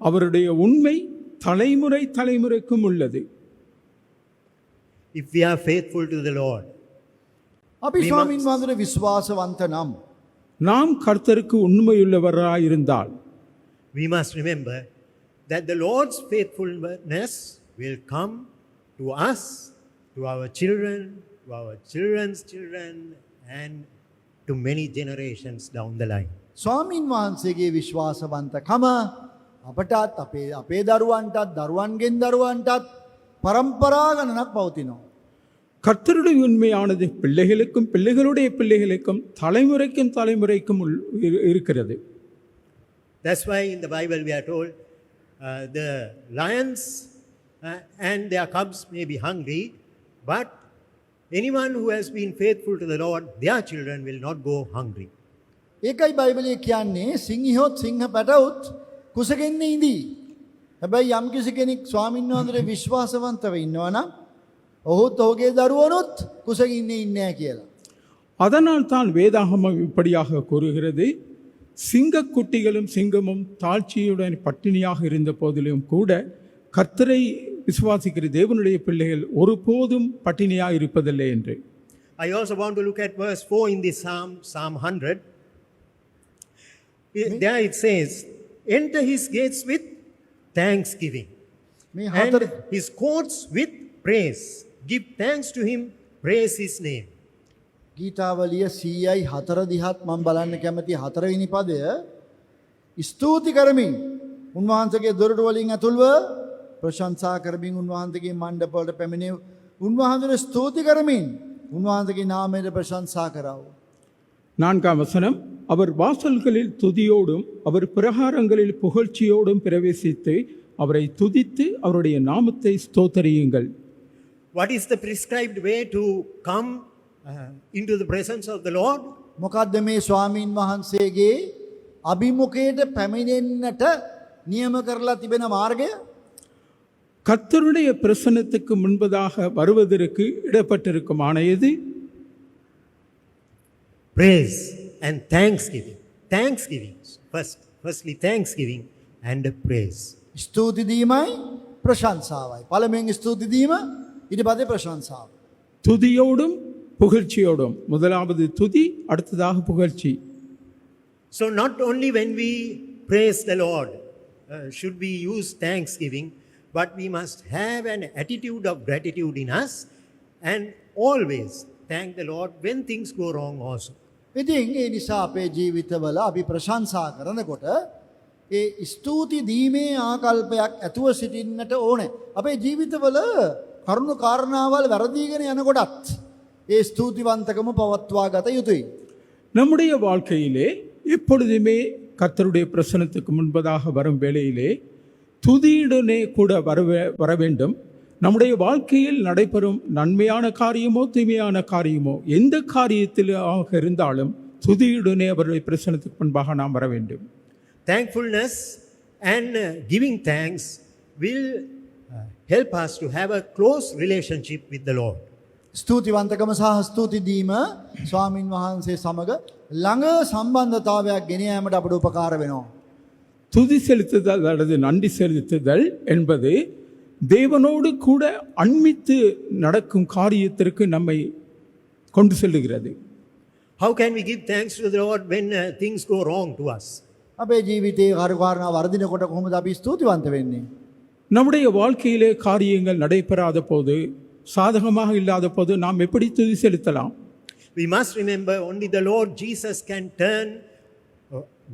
அவருடைய உண்மை தலைமுறை தலைமுறைக்கும் உள்ளது. If we are faithful to the Lord, අපි ස්වාමින් වහන්සේට විශ්වාසවන්ත නම් நாம் கர்த்தருக்கு உண்மையுள்ளவராயிருந்தால் we must remember that the Lord's faithfulness will come to us, to our children, to our children's children, and to many generations down the line. ස්වාමින් වහන්සේගේ විශ්වාසවන්තකම අපටත් අපේ දරුවන්ටත් දරුවන්ගෙන් දරුවන්ටත් පරම්පරා ගණනක් පවතිනවා. கர்த்தருடைய உண்மையானது பிள்ளைகளுக்கும் பிள்ளைகளுடைய பிள்ளைகளுக்கும் தலைமுறைக்கும் தலைமுறைக்கும் இருக்கிறது. That's why in the Bible we are told the lions and their cubs may be hungry, but anyone who has been faithful to the Lord, their children will not go hungry. ඒකයි බයිබලයේ කියන්නේ සිංහයොත් සිංහ පැටවුත් කුසගෙන ඉඳී. හැබැයි යම් කිසි කෙනෙක් ස්වාමීන් වහන්සේට විශ්වාසවන්තව ඉන්නවා නම් ඔහුත් ඔහුගේ දරුවනුත් කුසගෙන ඉන්නේ නැහැ කියලා. அதனால் தான் வேதாகமம் இப்படியாக கூறுகிறது, சிங்கக்குட்டிகளும் சிங்கமும் தாழ்ச்சியுடன் பட்டினியாக இருந்த போதிலும் கூட கர்த்தரை விசுவாசிக்கிற தேவனுடைய பிள்ளைகள் ஒருபோதும் பட்டினியாக இருப்பதில்லை என்று. I also want to look at verse 4 in this Psalm 100. There it says, enter His gates with thanksgiving මේ and හතර His courts with praise. Give thanks to Him, praise His name. ගීතාවලිය 104 දිහත් මම බලන්න කැමති 4 වෙනි පදය ස්තුති කරමින් උන්වහන්සේගේ දොරටු වලින් ඇතුල්ව ප්‍රශංසා කරමින් උන්වහන්සේගේ මණ්ඩප වලට පැමිණෙව් උන්වහන්සේට ස්තුති කරමින් උන්වහන්සේගේ නාමයට ප්‍රශංසා කරව. நான்காம் வசனம், அவர் வாசல்களில் துதியோடும் அவர் பிரகாரங்களில் புகழ்ச்சியோடும் பிரவேசித்து அவரை துதித்து அவருடைய நாமத்தை ஸ்தோத்தரியுங்கள். What is the prescribed way to come into the presence of the Lord? මොකද්ද මේ ස්වාමීන් වහන්සේගේ අභිමුඛයට පැමිණෙන්නට නියම කරලා තිබෙන මාර්ගය கர்த்தருடைய பிரசன்னத்துக்கு முன்பதாக வருவதற்கு இடப்பட்டிருக்கும் ஆணையது praise and thanksgiving. Thanksgiving. Firstly, thanksgiving and praise. ස්තුති දීමයි ප්‍රශංසාවයි. පළමුවෙන් ස්තුති දීම ඊට පස්සේ ප්‍රශංසාව. துதியோடும் புகழ்ச்சியோடும் முதலாவது துதி அடுத்ததாக புகழ்ச்சி. So, not only when we praise the Lord should we use thanksgiving, but we must have an attitude of gratitude in us and always thank the Lord when things go wrong also. ඉතින් ඒ නිසා අපේ ජීවිතවල අපි ප්‍රශංසා කරනකොට ඒ ස්තුති දීමේ ආකල්පයක් ඇතුව සිටින්නට ඕනේ. අපේ ජීවිතවල කරුණු කාරණාවල් වැරදීගෙන යනකොටත් ඒ ස්තුතිවන්තකම පවත්වා ගත යුතුයි. நம்முடைய வாழ்க்கையிலே எப்பொழுதுமே கர்த்தருடைய பிரசன்னத்துக்கு முன்பதாக வரும் வேளையிலே துதியுடனே கூட வர வேண்டும். நம்முடைய வாழ்க்கையில் நடைபெறும் நன்மையான காரியமோ தீமையான காரியமோ எந்த காரியத்திலாக இருந்தாலும் துதியுடனே அவருடைய பிரசன்னத்துக்கு முன்பாக நாம் வர வேண்டும். Thankfulness and giving thanks will help us to have a close relationship with the Lord. ස්තුතිවන්තකම සහ ස්තුති දීම ස්වාමින් වහන්සේ සමග ළඟ සම්බන්ධතාවයක් ගෙන යාමට අපට උපකාර වෙනවා. துதி செலுத்துதல் அல்லது நன்றி செலுத்துதல் என்பது தேவனோடு கூட அண்மித்து நடக்கும் காரியத்திற்கு நம்மை கொண்டு செல்லுகிறது. How can we give thanks to the Lord when things go wrong to us? අපේ ජීවිතයේ කාරණා වර්ධිනකොට කොහොමද අපි ස්තුතිවන්ත වෙන්නේ? நம்முடைய வாழ்க்கையிலே காரியங்கள் நடைபெறாத போது சாதகமாக இல்லாத போது நாம் எப்படி துதி செலுத்தலாம்? We must remember only the Lord Jesus can turn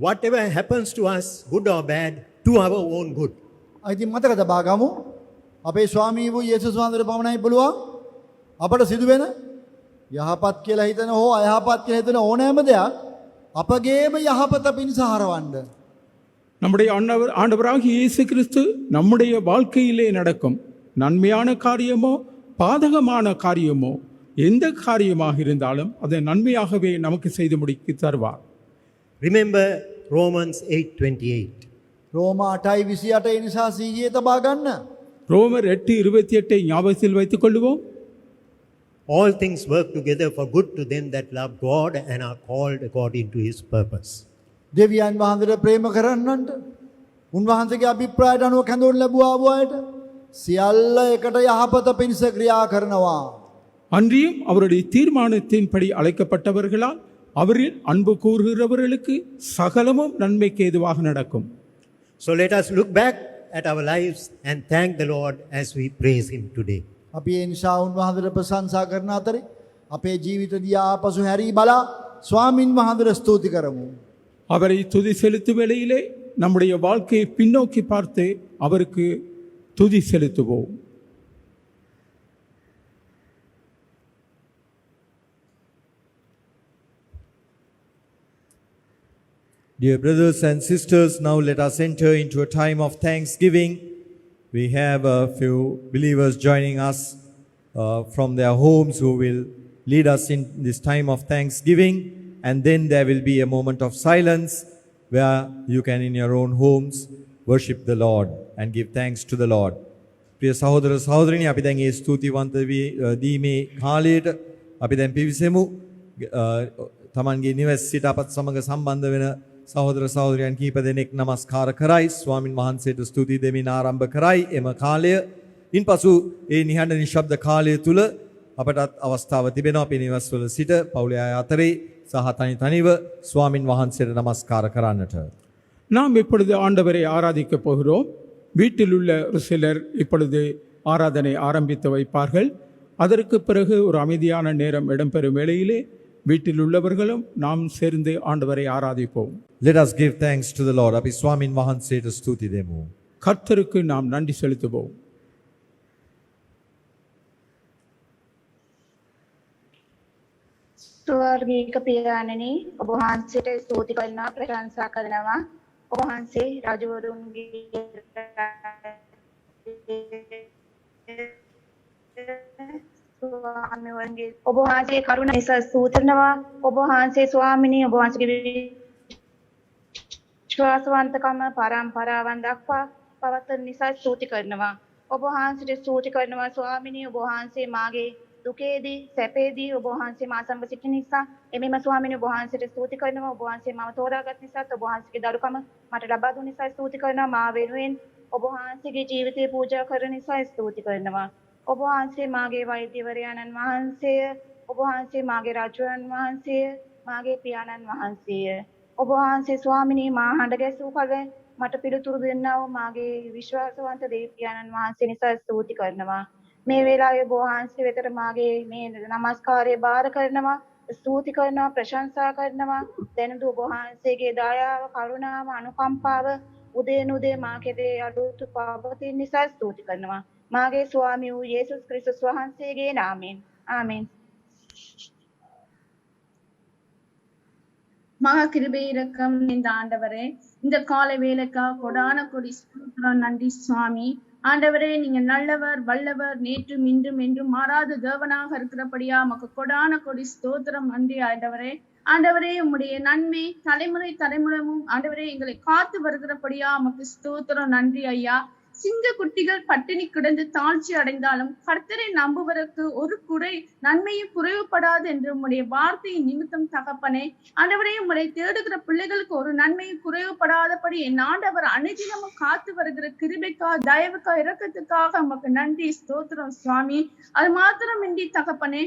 whatever happens to us, good or bad, to our own good. ඉතින් මතක තබා ගමු අපේ ස්වාමී වූ යේසුස් වහන්සේට පමණයි පුළුවන් අපට සිදුවෙන යහපත් කියලා හිතන හෝ අයහපත් කියලා හිතන ඕනෑම දෙයක් අපගේම යහපත පිණිස හරවන්න. நம்முடைய ஆண்டவராகிய இயேசு கிறிஸ்து நம்முடைய வாழ்க்கையிலே நடக்கும் நன்மையான காரியமோ பாதகமான காரியமோ எந்த காரியமாக இருந்தாலும் அதை நன்மையாகவே நமக்கு செய்து முடித்து தருவார். Remember Romans 8:28. රෝමා 8:28 නිසා සීයේ තබා ගන්න. ரோமர் 8:28 ஞாபகத்தில் வைத்துக் கொள்வோம். All things work together for good to them that love God and are called according to his purpose. දෙවියන් වහන්සේට ප්‍රේම කරන්නන්ට උන්වහන්සේගේ අභිප්‍රායට අනුව කැඳවනු ලැබුවා වූ අයට සියල්ල එකට යහපත පිණිස ක්‍රියා කරනවා. அன்றியும் அவருடைய தீர்மானத்தின்படி அழைக்கப்பட்டவர்களால் அவரில் அன்பு கூறுகிறவர்களுக்கு சகலமும் நன்மைக்கு ஏதுவாக நடக்கும். So let us look back at our lives and thank the Lord as we praise him today. අපි ඒ නිසා උන්වහන්සේට ප්‍රශංසා කරන අතරේ අපේ ජීවිත දිහා ආපසු හැරී බලා ස්වාමින් වහන්සේට ස්තුති කරමු. அவரை துதி செலுத்தும் வேளையிலே நம்முடைய வாழ்க்கையை பின்னோக்கி பார்த்து அவருக்கு துதி செலுத்துவோம். Dear brothers and sisters, now let us enter into a time of thanksgiving. We have a few believers joining us from their homes who will lead us in this time of thanksgiving, and then there will be a moment of silence where you can in your own homes worship the Lord and give thanks to the Lord. Priya sahodara sahodrini, අපි දැන් ඒ ස්තුතිවන්ත දීමේ කාලයට අපි දැන් පිවිසෙමු. තමන්ගේ නිවස් සිට අපත් සමග සම්බන්ධ වෙන සහෝදර සහෝදරයන් කීප දෙනෙක් নমස්කාර කරයි, ස්වාමින් වහන්සේට ස්තුති දෙමින් ආරම්භ කරයි එම කාලය. ඉන්පසු ඒ නිහඬ නිශ්ශබ්ද කාලය තුල අපටත් අවස්ථාව තිබෙනවා අපේ නිවස්වල සිට පවුලේ අය අතරේ සහ තනිව ස්වාමින් වහන්සේට নমස්කාර කරන්නට. நாம் இப்பொழுது ஆண்டவரை ஆராதிக்க போகிறோம். வீட்டில் உள்ள ஒரு சிலர் இப்பொழுது ஆராதனை ஆரம்பித்து வைப்பார்கள். அதற்கு பிறகு ஒரு அமைதியான நேரம் இடம்பெறும் வேளையிலே வீட்டில் உள்ளவர்களும் நாம் சேர்ந்து ஆண்டவரை ஆராதிப்போம். Let us give thanks to the Lord. අපි ස්වාමින් වහන්සේට ස්තුති දෙමු. கர்த்தருக்கு நாம் நன்றி செலுத்துவோம். ස්වර්ගීය පියාණනි, ඔබ වහන්සේට ස්තුති කරනවා, ප්‍රශංසා කරනවා. ඔබ වහන්සේ රජවරුන්ගේ ස්වාමීන්ගේ ඔබ වහන්සේ කරුණ නිසා ස්තුති කරනවා. ඔබ වහන්සේ ස්වාමිනී, ඔබ වහන්සේගේ ශ්වාසවන්තකම පරම්පරාවන් දක්වා පවත්වන නිසා ස්තුති කරනවා. ඔබ වහන්සේට ස්තුති කරනවා ස්වාමිනී, ඔබ වහන්සේ මාගේ දුකේදී සැපේදී ඔබ වහන්සේ මා සමග සිටින නිසා එමෙම ස්වාමිනී ඔබ වහන්සේට ස්තුති කරනවා. ඔබ වහන්සේ මම තෝරාගත් නිසා, ඔබ වහන්සේගේ දරුකම මට ලබා දුන් නිසා ස්තුති කරනවා. මා වෙනුවෙන් ඔබ වහන්සේගේ ජීවිතය පූජා කරන නිසා ස්තුති කරනවා. ඔබ වහන්සේ මාගේ වෛද්‍යවරයාණන් වහන්සේය, ඔබ වහන්සේ මාගේ රජුන් වහන්සේය, මාගේ පියාණන් වහන්සේය. ඔබ වහන්සේ ස්වාමිනී මා හඬ ගැසූ කල මට පිළිතුරු දෙන්නා වූ මාගේ විශ්වාසවන්ත දේවයාණන් වහන්සේ නිසා ස්තුති කරනවා. මේ වෙලාවේ ඔබ වහන්සේ වෙතට මාගේ මේ නමස්කාරය බාර කරනවා, ස්තුති කරනවා, ප්‍රශංසා කරනවා. දැනුදු ඔබ වහන්සේගේ දයාව, කරුණාව, අනුකම්පාව උදේනුදේ මා කෙරේ අලුත් පවතින නිසා ස්තුති කරනවා. මාගේ ස්වාමී වූ යේසුස් ක්‍රිස්තුස් වහන්සේගේ නාමයෙන්. ආමෙන්. மகா கிருபை இரக்கம் இந்த ஆண்டவரே, இந்த காலை வேலைக்காக கொடான கொடி ஸ்தோத்திரம், நன்றி சுவாமி. ஆண்டவரே, நீங்க நல்லவர், வல்லவர், நேற்றும் இன்றும் என்றும் மாறாத தேவனாக இருக்கிறபடியா உமக்கு கொடான கொடி ஸ்தோத்திரம், நன்றி ஆண்டவரே. ஆண்டவரே, உம்முடைய நன்மை தலைமுறை தலைமுறையும் ஆண்டவரே எங்களை காத்து வருகிறபடியா உமக்கு ஸ்தோத்திரம், நன்றி ஐயா. சிங்க குட்டிகள் பட்டினி கிடந்து தாழ்ச்சி அடைந்தாலும் கர்த்தரை நம்புவதற்கு ஒரு குறை நன்மையும் குறைவுபடாது என்று உம்முடைய வார்த்தையின் நிமித்தம் தகப்பனே, ஆண்டவரே உம்முடைய தேடுகிற பிள்ளைகளுக்கு ஒரு நன்மையும் குறைவுபடாதபடி என் ஆண்டவர் அனுதினமும் காத்து வருகிற கிருபைக்காக, தயவுக்காக, இரக்கத்துக்காக உமக்கு நன்றி ஸ்தோத்திரம் சுவாமி. அது மாத்திரமின்றி தகப்பனே,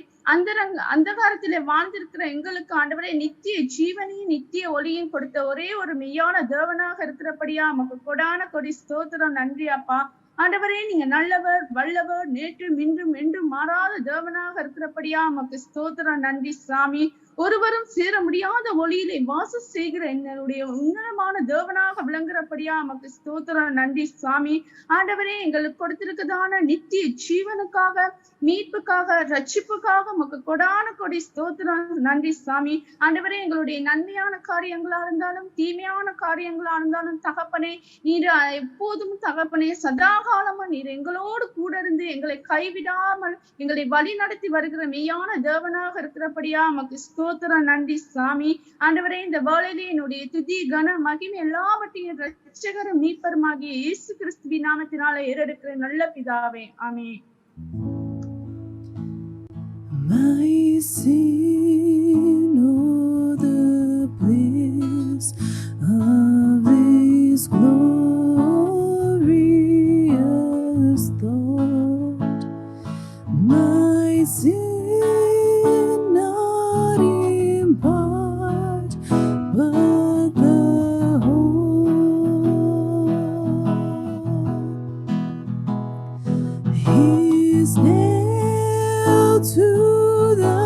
அந்தகாரத்திலே வாழ்ந்திருக்கிற எங்களுக்கு ஆண்டவரே நித்திய ஜீவனையும் நித்திய ஒளியும் கொடுத்த ஒரே ஒரு மெய்யான தேவனாக இருக்கிறபடியா உமக்கு கொடான கொடி ஸ்தோத்திரம், நன்றி அப்பா. ஆண்டவரே, நீங்க நல்லவர், வல்லவர், நேற்றும் இன்றும் என்றும் மாறாத தேவனாக இருக்கிறபடியா உமக்கு ஸ்தோத்திரம், நன்றி சாமி. ஒருவரும் சேர முடியாத ஒளியிலே வாசம் செய்கிற எங்களுடைய உன்னதமான தேவனாக விளங்குறபடியா உமக்கு ஸ்தோத்திரம், நன்றி சுவாமி. ஆண்டவரே, எங்களுக்கு கொடுத்திருக்கதான நித்திய ஜீவனுக்காக, மீட்புக்காக, ரட்சிப்புக்காக உமக்கு கொடான கொடி ஸ்தோத்திரம், நன்றி சுவாமி. ஆண்டவரே, எங்களுடைய நன்மையான காரியங்களா இருந்தாலும் தீமையான காரியங்களா இருந்தாலும் தகப்பனே, நீர் எப்போதும் தகப்பனே சதாகாலமா நீர் எங்களோடு கூட இருந்து எங்களை கைவிடாமல் எங்களை வழி நடத்தி வருகிற மெய்யான தேவனாக இருக்கிறபடியா உமக்கு ஸ்தோத்திரம், நன்றி சாமி. ஆண்டவரே, இந்த வேளையிலே என்னுடைய துதி கன மகிமை எல்லாவற்றையும் ரட்சகரும் மீட்பருமாகிய இயேசு கிறிஸ்துவின் நாமத்தினால ஏறெடுக்கிற நல்ல பிதாவே, ஆமென். My sin, oh, the bliss of His glorious thought. My sin not in part, but the whole. His nailed to the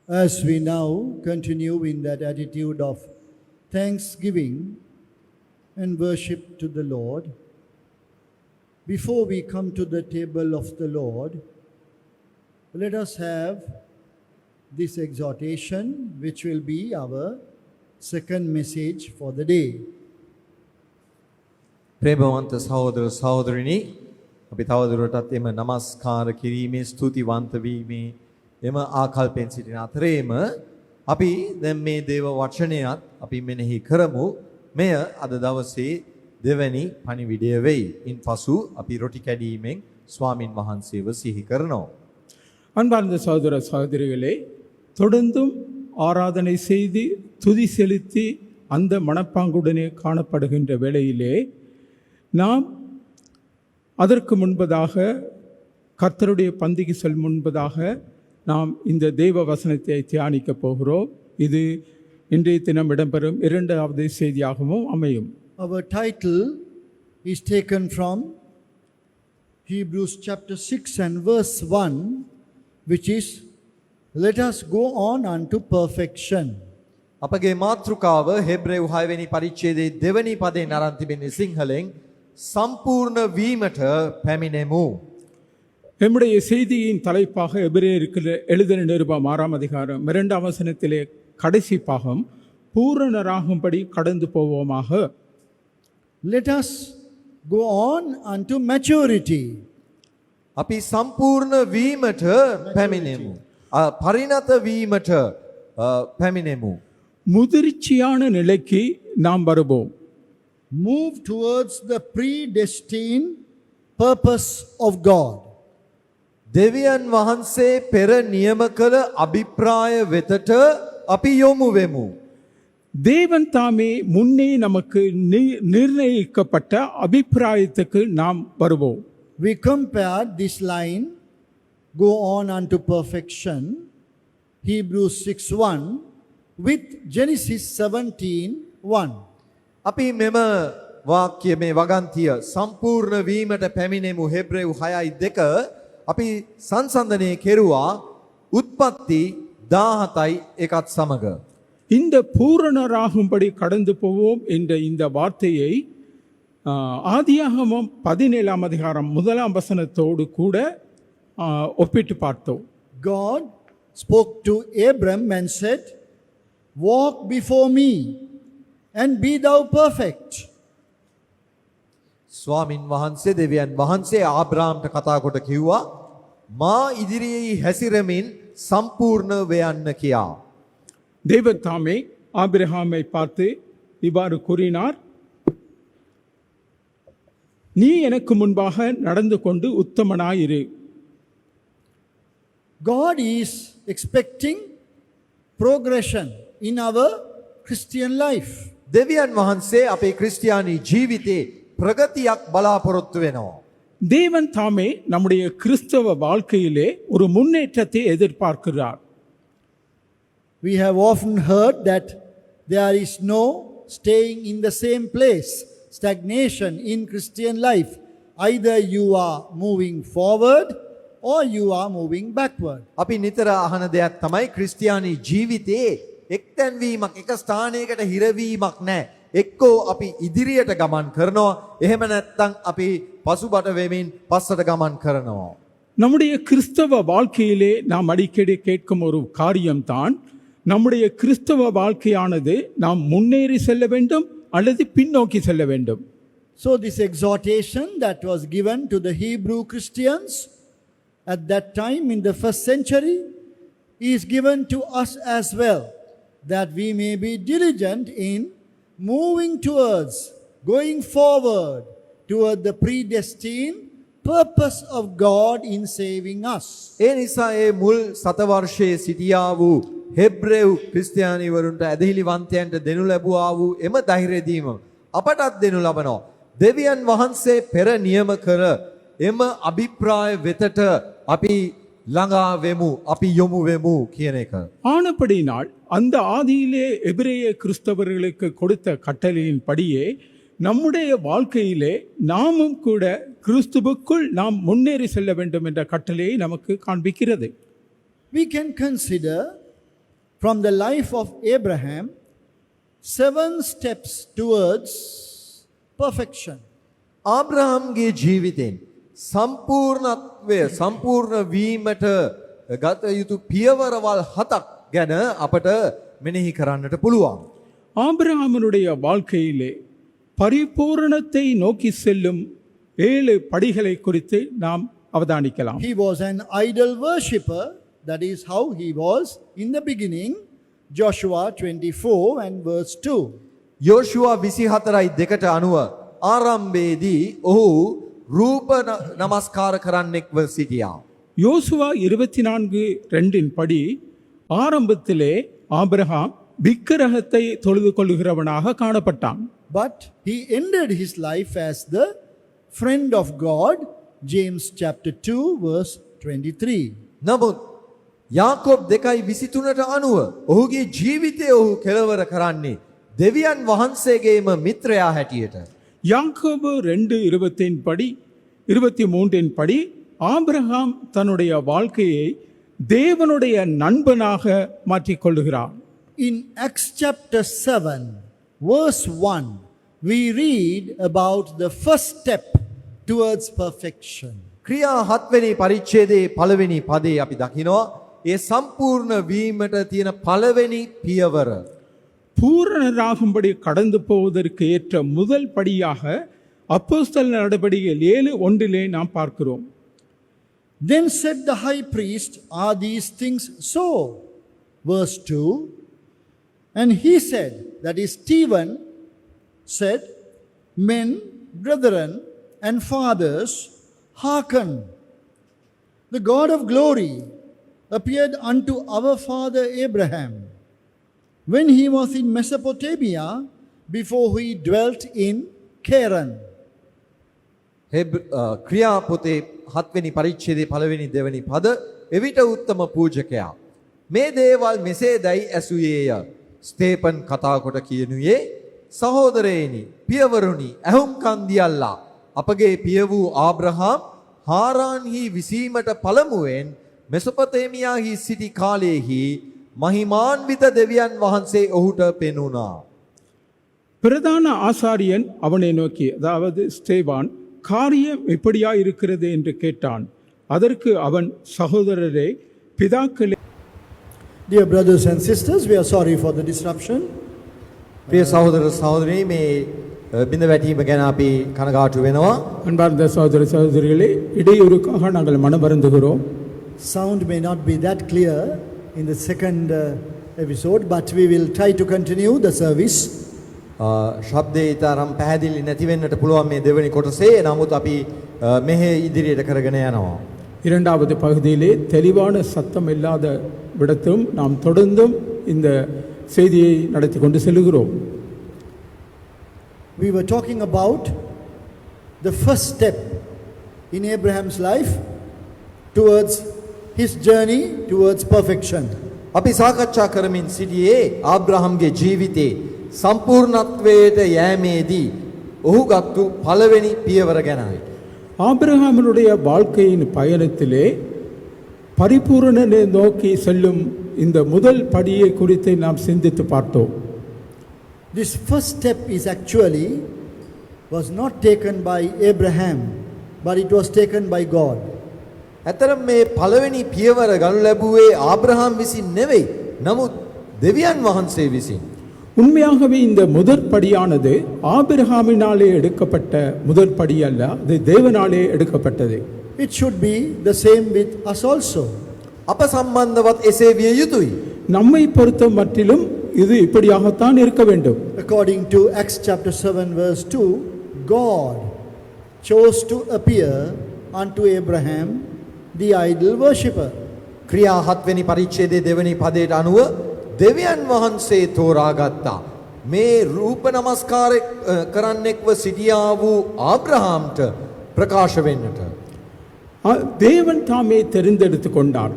As we now continue in that attitude of thanksgiving and worship to the Lord, before we come to the table of the Lord, let us have this exhortation, which will be our second message for the day. ප්‍රේමවන්ත සහෝදර සහෝදරිනි, අපි තවදුරටත් එම නමස්කාර කිරීමේ ස්තුතිවන්ත වීමේ එම ආකල්පෙන් සිටින අතරේම අපි දැන් මේ දේව වචනයත් අපි මෙනෙහි කරමු. මෙය අද දවසේ දෙවැනි පණිවිඩය වෙයි. ඉන්පසු අපි රොටි කැඩීමෙන් ස්වාමින් වහන්සේව සිහි කරනවා. அன்பார்ந்த சகோதர சகோதரிகளே, தொடர்ந்தும் ஆராதனை செய்து துதி செலுத்தி அந்த மனப்பாங்குடனே காணப்படுகின்ற வேளையிலே நாம் அதற்கு முன்பதாக கர்த்தருடைய பந்திக்கு செல்லும் முன்பதாக நாம் இந்த தேவ வசனத்தை தியானிக்க போகிறோம். இது இன்றைய தினம் இடம்பெறும் இரண்டாவது செய்தியாகவும் அமையும். Our title is taken from Hebrews chapter 6 and verse 1, which is, let us go on unto perfection. අපගේ මාතෘකාව හෙබ්‍රේවු 6 වෙනි පරිච්ඡේදයේ දෙවැනි පදයෙන් අරන් තිබෙන්නේ සිංහලෙන් සම්පූර්ණ වීමට පැමිණෙමු. நம்முடைய செய்தியின் தலைப்பாக எபிரேயருக்கு எழுதின நிருபம் 6ஆம் அதிகாரம் 2ஆம் வசனத்திலே கடைசி பாகம் பூரணராகும்படி கடந்து போவோமாக. Let us go on unto maturity. අපි සම්පූර්ණ වීමට පැමිණෙමු. පරිණත වීමට පැමිණෙමු. முதிர்ச்சியான நிலைக்கு நாம் வருவோம். Move towards the predestined purpose of God. දෙවියන් වහන්සේ පෙර නියම කළ අභිප්‍රාය වෙතට අපි යොමු වෙමු. தேவன் தாமே முன்னே நமக்கு நிர்ணயிக்கப்பட்ட அபிப்பிராயத்துக்கு நாம் வருவோம். We compared this line, go on unto perfection, Hebrews 6:1, with Genesis 17:1. අපි මෙම වාක්‍ය මේ වගන්තිය සම්පූර්ණ වීමට පැමිණෙමු හෙබ්‍රේවු 6:2 අපි සංසන්දනය කෙරුවා උත්පත්ති 17යි එකත් සමග. இந்த பூரணராகும்படி கடந்து போவோம் என்ற இந்த வார்த்தையை ஆதியாகமம் 17ஆம் அதிகாரம் 1ஆம் வசனத்தோடு கூட ஒப்பிட்டு பார்த்தோம். God spoke to Abram and said, walk before me and be thou perfect. ස්වාමින් වහන්සේ දෙවියන් වහන්සේ ආබ්‍රාම්ට කතා කොට කිව්වා මා ඉදිරියේ හැසිරෙමින් සම්පූර්ණ වෙයන්න කියා. தேவன் தாமே ஆபிரகாமை பார்த்து இவ்வாறு கூறினார், நீ எனக்கு முன்பாக நடந்து கொண்டு உத்தமனாயிரு. God is expecting progression in our Christian life. දෙවියන් වහන්සේ අපේ ක්‍රිස්තියානි ජීවිතේ ප්‍රගතියක් බලාපොරොත්තු වෙනවා. தேவன் தாமே நம்முடைய கிறிஸ்தவ வாழ்க்கையிலே ஒரு முன்னேற்றத்தை எதிர்பார்க்கிறார். We have often heard that there is no staying in the same place, stagnation in Christian life. Either you are moving forward or you are moving backward. අපි නිතර අහන දෙයක් තමයි ක්‍රිස්තියානි ජීවිතේ එක්තැන්වීමක් එක ස්ථානයකට හිරවීමක් නැහැ. එක්කෝ අපි ඉදිරියට ගමන් කරනවා, එහෙම නැත්නම් අපි පසුබට වෙමින් පස්සට ගමන් කරනවා. நம்முடைய கிறிஸ்தவ வாழ்க்கையிலே நாம் அடிக்கடி கேட்கும் ஒரு காரியம்தான், நம்முடைய கிறிஸ்தவ வாழ்க்கையானது நாம் முன்னேறி செல்ல வேண்டும் அல்லது பின்னோக்கி செல்ல வேண்டும். So this exhortation that was given to the Hebrew Christians at that time in the first century is given to us as well, that we may be diligent in moving towards, going forward toward the predestined purpose of God in saving us. ඒ නිසා ඒ මුල් සතවර්ෂයේ සිටියා වූ හෙබ්‍රේව් ක්‍රිස්තියානිවරුන්ට ඇදහිලිවන්තයන්ට දෙනු ලැබුවා වූ එම ධෛර්ය දීම අපටත් දෙනු ලබනවා. දෙවියන් වහන්සේ පෙර නියම කර එම අභිප්‍රාය වෙතට අපි ළඟා වෙමු, අපි යොමු වෙමු කියන එක. ஆனபடினால் அந்த ஆதியிலே எபிரேய கிறிஸ்தவர்களுக்கு கொடுத்த கட்டளையின்படியே நம்முடைய வாழ்க்கையிலே நாமும் கூட கிறிஸ்துவுக்குள் நாம் முன்னேறி செல்ல வேண்டும் என்ற கட்டளையை நமக்கு காண்பிக்கிறது. We can consider from the life of Abraham 7 steps towards perfection. ආබ්‍රහම්ගේ ජීවිතෙන් සම්පූර්ණත්වය සම්පූර්ණ වීමට ගත යුතු පියවරවල් 7ක් ගැන අපට මෙනෙහි කරන්නට පුළුවන්. ஆபிரகாமினுடைய வாழ்க்கையிலே பரிபூரணத்தை நோக்கி செல்லும் 7 படிகளை குறித்து நாம் அவதானிக்கலாம். He was an idol worshipper. That is how he was in the beginning. Joshua 24 and verse 2. යෝෂුවා 24යි 2ට අනුව ආරම්භයේදී ඔහු රූප නමස්කාර කරන්නෙක්ව සිටියා. யோசுவா 24:2 படி ஆரம்பத்திலே ஆபிரகாம் விக்கிரகத்தை தொழுது கொள்ளுகிறவனாக காணப்பட்டான். But he ended his life as the friend of God. James chapter 2 verse 23. නමුත් යාකෝබ් 2:23ට අනුව ඔහුගේ ජීවිතය ඔහු කෙලවර කරන්නේ දෙවියන් වහන්සේගේම මිත්‍රයා හැටියට. யாக்கோபு 2:23 படி 23 படி ஆபிரகாம் தன்னுடைய வாழ்க்கையை தேவனுடைய நண்பனாக மாற்றிக் கொள்ளுகிறான். In Acts chapter 7 verse 1 we read about the first step towards perfection. ක්‍රියා 7 වෙනි පරිච්ඡේදයේ පළවෙනි පදේ අපි දකිනවා ඒ සම්පූර්ණ වීමට තියෙන පළවෙනි පියවර. பூரணராகும்படி கடந்து போவதற்கு ஏற்ற முதல் படியாக அப்போஸ்தலர் நடபடிகள் 7:1 நாம் பார்க்கிறோம். Then said the high priest, are these things so? Verse 2. And he said, that is Stephen said, men, brethren, and fathers, hearken. The God of glory appeared unto our father Abraham when he was in Mesopotamia, before he dwelt in Charan. ක්‍රියා පොතේ 7 වෙනි පරිච්ඡේදයේ පළවෙනි දෙවෙනි පද එවිට උත්තම පූජකයා මේ දේවල් මෙසේදයි ඇසුයේය. ස්තේපන් කතා කොට කියනුයේ සහෝදරයනි පියවරුනි ඇහුම්කන් දියල්ලා අපගේ පිය වූ ආබ්‍රහාම් හාරාන්හි විසීමට පළමුවෙන් මෙසොපොතේමියාහි සිටි කාලයේහි මහිමාන්විත දෙවියන් වහන්සේ ඔහුට පෙනුණා. பிரதான ஆசாரியன் அவனை நோக்கி, அதாவது ஸ்தேவான், காரியம் எப்படியா இருக்கிறது என்று கேட்டான். அதற்கு அவன், சகோதரரே பிதாக்களே. Dear brothers and sisters, we are sorry for the disruption. ප්‍රිය සහෝදර සහෝදරී මේ බිඳ වැටීම ගැන අපි කනගාටු වෙනවා. அன்பார்ந்த சகோதர சகோதரிகளே, இடையூறுக்காக நாங்கள் மனமருந்துகிறோம். Sound may not be that clear in the second episode, but we will try to continue the service. ශබ්දේ තරම් පැහැදිලි නැති වෙන්නට පුළුවන් මේ දෙවෙනි කොටසේ. නමුත් අපි මෙහෙ ඉදිරියට කරගෙන යනවා. இரண்டாவது பகுதியிலே தெளிவான சத்தம் இல்லாத விடத்தும் நாம் தொடர்ந்தும் இந்த செய்தியை நடத்தி கொண்டு செல்கிறோம். We were talking about the first step in Abraham's life towards his journey towards perfection. අපි සාකච්ඡා කරමින් සිටියේ ආබ්‍රහම්ගේ ජීවිතේ සම්පූර්ණත්වයට යෑමේදී ඔහු ගත්තු පළවෙනි පියවර ගැනයි. ஆபிரகாமினுடைய வாழ்க்கையின் பயணத்திலே பரிபூரணனை நோக்கி செல்லும் இந்த முதல் படியை குறித்து நாம் சிந்தித்து பார்த்தோம். This first step is actually was not taken by Abraham, but it was taken by God. ඇතරම් මේ පළවෙනි පියවර ගනු ලැබුවේ ආබ්‍රහම් විසින් නෙවෙයි. නමුත් දෙවියන් වහන්සේ විසින්. உண்மையாகவே இந்த முதற் படியானது ஆபிரகாமினாலே எடுக்கப்பட்ட முதற் படி அல்ல, அது தேவனாலே எடுக்கப்பட்டது. It should be the same with us also. අප සම්බන්ධවත් එසේ විය යුතුයි. நம்மை பொறுத்த மட்டிலும் இது இப்படியாகத்தான் இருக்க வேண்டும். According to Acts chapter 7 verse 2, God chose to appear unto Abraham, the idol worshipper. ක්‍රියා 7 වෙනි පරිච්ඡේදයේ දෙවෙනි පදයට අනුව දෙවියන් වහන්සේ තෝරාගත්තා. මේ රූප නමස්කාර කරන්නෙක්ව සිටියා වූ ආබ්‍රහාම්ට ප්‍රකාශ වෙන්නට. தேவன் தாமே தெரிந்தெடுத்து கொண்டார்.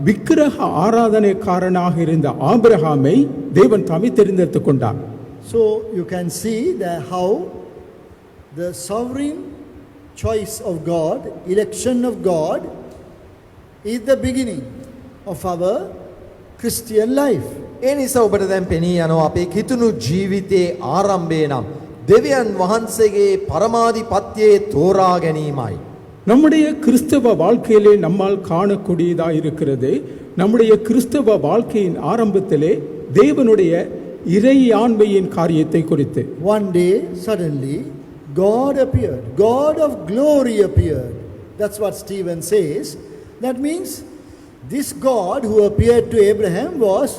விக்கிரக ஆராதனைக்காரனாக இருந்த ஆபிரகாமை தேவன் தாமே தெரிந்தெடுத்து கொண்டார். So you can see that how the sovereign choice of God, election of God, is the beginning of our Christian life. ඒ නිසා ඔබට දැන් පෙනී යනවා අපේ කිතුණු ජීවිතයේ ආරම්භය නම් දෙවියන් වහන්සේගේ පරමාධිපත්‍යයේ තෝරා ගැනීමයි. நம்முடைய கிறிஸ்தவ வாழ்க்கையிலே நம்மால் காணக்கூடியதா இருக்கிறது. நம்முடைய கிறிஸ்தவ வாழ்க்கையின் ஆரம்பத்திலே தேவனுடைய இறையாண்மையின் காரியத்தை குறித்து. One day, suddenly, God appeared. God of glory appeared. That's what Stephen says. That means this God who appeared to Abraham was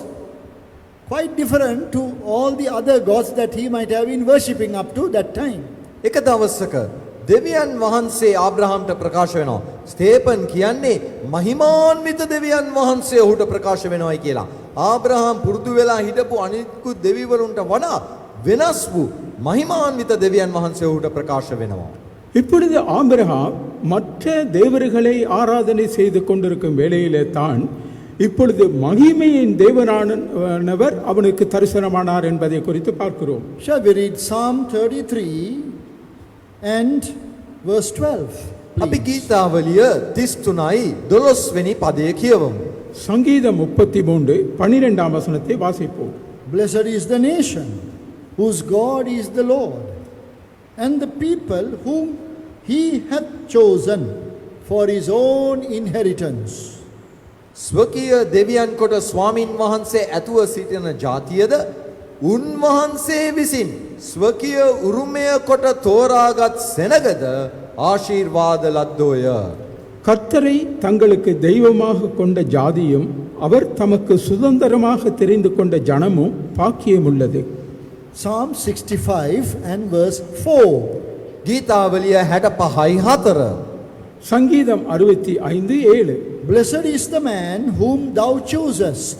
quite different to all the other gods that he might have been worshipping up to that time. එක දවසක දෙවියන් වහන්සේ ආබ්‍රහාම්ට ප්‍රකාශ වෙනවා. ස්තේපන් කියන්නේ මහිමාන්විත දෙවියන් වහන්සේ ඔහුට ප්‍රකාශ වෙනවායි කියලා. ආබ්‍රහාම් පුරුදු වෙලා හිටපු අනිකුත් දෙවිවරුන්ට වඩා වෙනස් වූ මහිමාන්විත දෙවියන් වහන්සේ ඔහුට ප්‍රකාශ වෙනවා. இப்பொழுது ஆபிரகாம் மற்ற தேவர்களை ஆராதனை செய்து கொண்டிருக்கும் வேளையிலே தான் இப்பொழுது மகிமையின் தேவனானவர் அவனுக்கு தரிசனமானார் என்பதை குறித்து பார்க்கிறோம். Shall we read Psalm 33 and verse 12? අපි ගීතාවලිය 33යි 12 වෙනි පදය කියවමු. சங்கீதம் 33 12ஆம் வசனத்தை வாசிப்போம். Blessed is the nation whose God is the Lord, and the people whom he hath chosen for his own inheritance. ස්වකීය දෙවියන් කොට ස්වාමින් වහන්සේ ඇතුව සිටින ජාතියද උන්වහන්සේ විසින් ස්වකීය උරුමය කොට තෝරාගත් සෙනගද ආශිර්වාද ලද්දෝය. கர்த்தரை தங்களுக்கு தெய்வமாக கொண்ட ஜாதியும் அவர் தமக்கு சுதந்திரமாக தெரிந்து கொண்ட ஜனமும் பாக்கியமுள்ளது. Psalm 65 and verse 4. ගීතාවලිය 65යි 4. சங்கீதம் 65:7. Blessed is the man whom thou choosest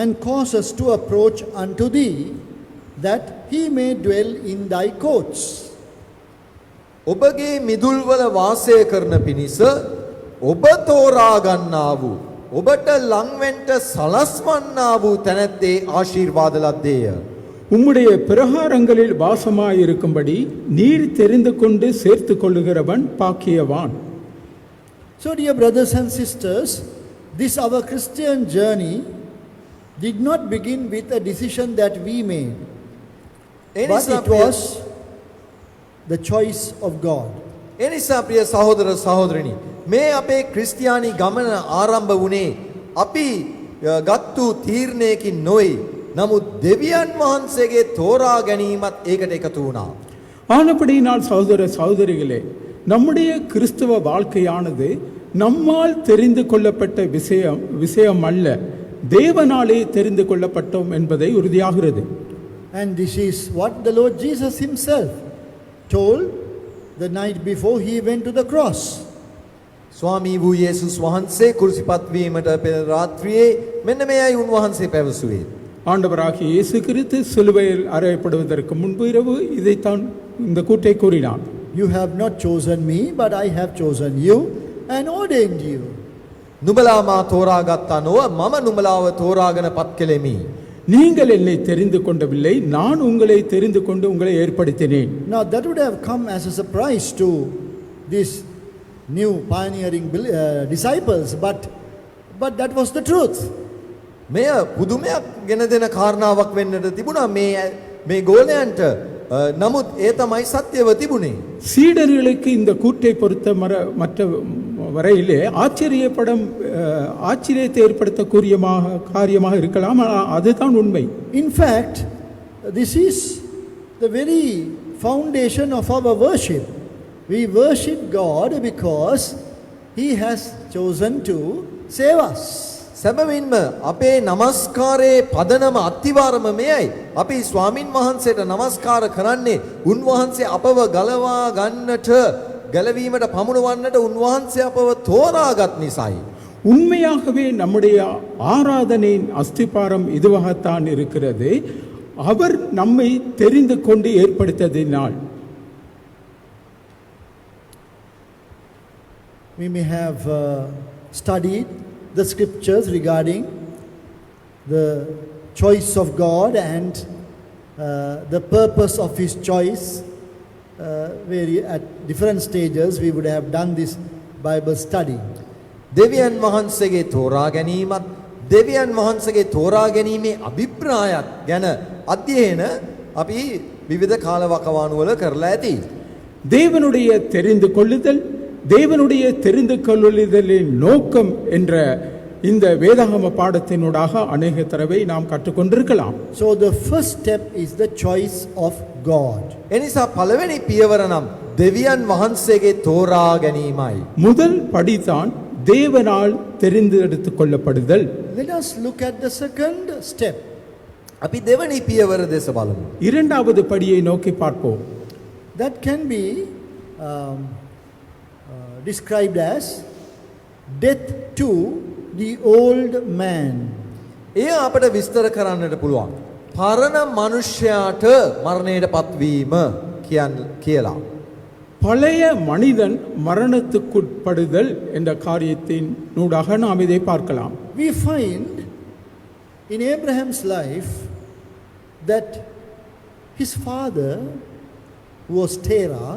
and causest to approach unto thee, that he may dwell in thy courts. ඔබගේ මිදුල්වල වාසය කරන පිණිස ඔබ තෝරා ගන්නා වූ ඔබට ලංවෙන්ට සලස්වන්නා වූ තැනැත්තේ ආශිර්වාද ලද්දේය. உம்முடைய பிரகாரங்களில் வாசமாயிருக்கும்படி நீர் தெரிந்து கொண்டு சேர்த்து கொள்ளுகிறவன் பாக்கியவான். So dear brothers and sisters, this our Christian journey did not begin with a decision that we made, but it was the choice of God. එනිසා ප්‍රිය සහෝදර සහෝදරනි මේ අපේ ක්‍රිස්තියානි ගමන ආරම්භ වුණේ අපි ගත්තු තීරණයකින් නොවේ. නමුත් දෙවියන් වහන්සේගේ තෝරා ගැනීමත් ඒකට එකතු වුණා. ஆனபடியினால் சகோதர சகோதரிகளே, நம்முடைய கிறிஸ்தவ வாழ்க்கையானது நம்மால் தெரிந்து கொள்ளப்பட்ட விஷயம் அல்ல, தேவனாலே தெரிந்து கொள்ளப்பட்டோம் என்பதை உறுதியாகிறது. And this is what the Lord Jesus himself told the night before he went to the cross. ස්වාමී වූ යේසුස් වහන්සේ කුරුසිපත් වීමට පෙර රාත්‍රියේ මෙන්න මෙයයි උන්වහන්සේ පැවසුවේ. ஆண்டவராகிய இயேசு கிறிஸ்து சிலுவையில் அறையப்படுவதற்கு முன்பு இரவு இதைத்தான் இந்த கூட்டை கூறினார். You have not chosen me, but I have chosen you and ordained you. නුඹලා මා තෝරාගත්තා නොව මම නුඹලාව තෝරාගෙන පත් කෙලෙමි. நீங்கள் என்னை தெரிந்து கொண்டவில்லை, நான் உங்களை தெரிந்து கொண்டு உங்களை ஏற்படுத்தினேன். Now that would have come as a surprise to these new pioneering disciples, but that was the truth. මෙය පුදුමයක් ගෙන දෙන කාරණාවක් වෙන්නට තිබුණා මේ ගෝලයන්ට. නමුත් ඒ තමයි සත්‍යව තිබුණේ. சீடர்களுக்கு இந்த கூட்டை பொறுத்த மற்ற வரையிலே ஆச்சரியத்தை ஏற்படுத்தக்கூடிய காரியமாக இருக்கலாம், அதுதான் உண்மை. In fact, this is the very foundation of our worship. We worship God because he has chosen to save us. සැබවින්ම අපේ නමස්කාරයේ පදනම අත්තිවාරම මෙයයි. අපි ස්වාමින් වහන්සේට නමස්කාර කරන්නේ උන්වහන්සේ අපව ගලවා ගන්නට ගැලවීමට පමුණවන්නට උන්වහන්සේ අපව තෝරාගත් නිසායි. உண்மையாகவே நம்முடைய ஆராதனையின் அஸ்திபாரம் இதுவாகத்தான் இருக்கிறது. அவர் நம்மை தெரிந்து கொண்டு ஏற்படுத்தியதினால். We may have studied the scriptures regarding the choice of God and the purpose of his choice. At different stages we would have done this Bible study. දෙවියන් වහන්සේගේ තෝරා ගැනීමත් දෙවියන් වහන්සේගේ තෝරා ගැනීමේ අභිප්‍රායත් ගැන අධ්‍යයන අපි විවිධ කාලවකවානු වල කරලා ඇති. தேவனுடைய தெரிந்து கொள்ளுதல், தேவனுடைய தெரிந்து கொள்ளுதலின் நோக்கம் என்ற இந்த வேதாகம பாடத்தினூடாக அநேக தடவை நாம் கற்றுக்கொண்டிருக்கலாம். So the first step is the choice of God. එනිසා පළවෙනි පියවර නම් දෙවියන් වහන්සේගේ තෝරා ගැනීමයි. முதல் படிதான் தேவனால் தெரிந்தெடுத்துக் கொள்ளப்படுதல். Let us look at the second step. අපි දෙවනි පියවර දෙස බලමු. இரண்டாவது படியை நோக்கி பார்ப்போம். That can be described as death to the old man. එය අපට විස්තර කරන්නට පුළුවන්. පරණ මනුෂ්‍යයාට මරණයට පත්වීම කියලා. பழைய மனிதன் மரணத்துக்குட்படுதல் என்ற காரியத்தின் நூடாக நாம் இதை பார்க்கலாம். We find in Abraham's life that his father, who was Terah,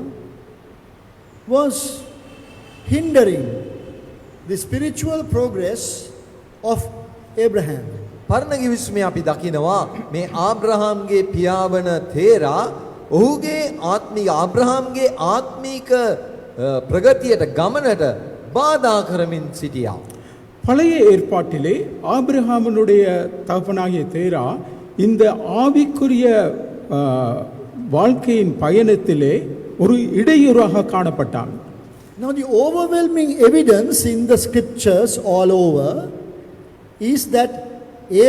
was hindering the spiritual progress of Abraham. පරණ කිවිසුමේ අපි දකිනවා මේ ආබ්‍රහාම්ගේ පියාවන තේරා ඔහුගේ ආබ්‍රහාම්ගේ ආත්මීක ප්‍රගතියට ගමනට බාධා කරමින් සිටියා. பழைய ஏற்பாட்டிலே ஆபிரகாமினுடைய தகப்பனாகிய தேரா இந்த ஆவிக்குரிய வாழ்க்கையின் பயணத்திலே ஒரு இடையூறாக காணப்பட்டான். Now the overwhelming evidence in the scriptures all over is that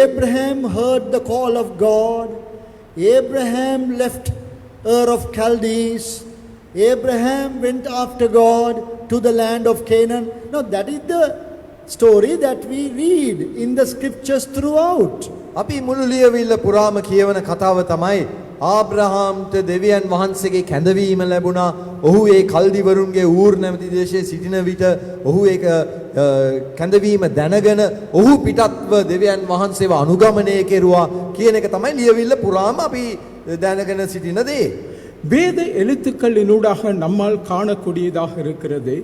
Abraham heard the call of God. Abraham left Ur of Chaldees. Abraham went after God to the land of Canaan. Now that is the story that we read in the scriptures throughout. අපි මුළු ලියවිල්ල පුරාම කියවන කතාව තමයි ආබ්‍රහාම්ට දෙවියන් වහන්සේගේ කැඳවීම ලැබුණා. ඔහු ඒ කල්දිවරුන්ගේ ඌර් නැමැති දේශයේ සිටින විට ඔහු ඒක කැඳවීම දැනගෙන ඔහු පිටත්ව දෙවියන් වහන්සේව අනුගමනය කෙරුවා කියන එක තමයි ලියවිල්ල පුරාම අපි දැනගෙන සිටින දේ. வேத எழுத்துக்களினூடாக நம்மால் காணக்கூடியதாக இருக்கிறது.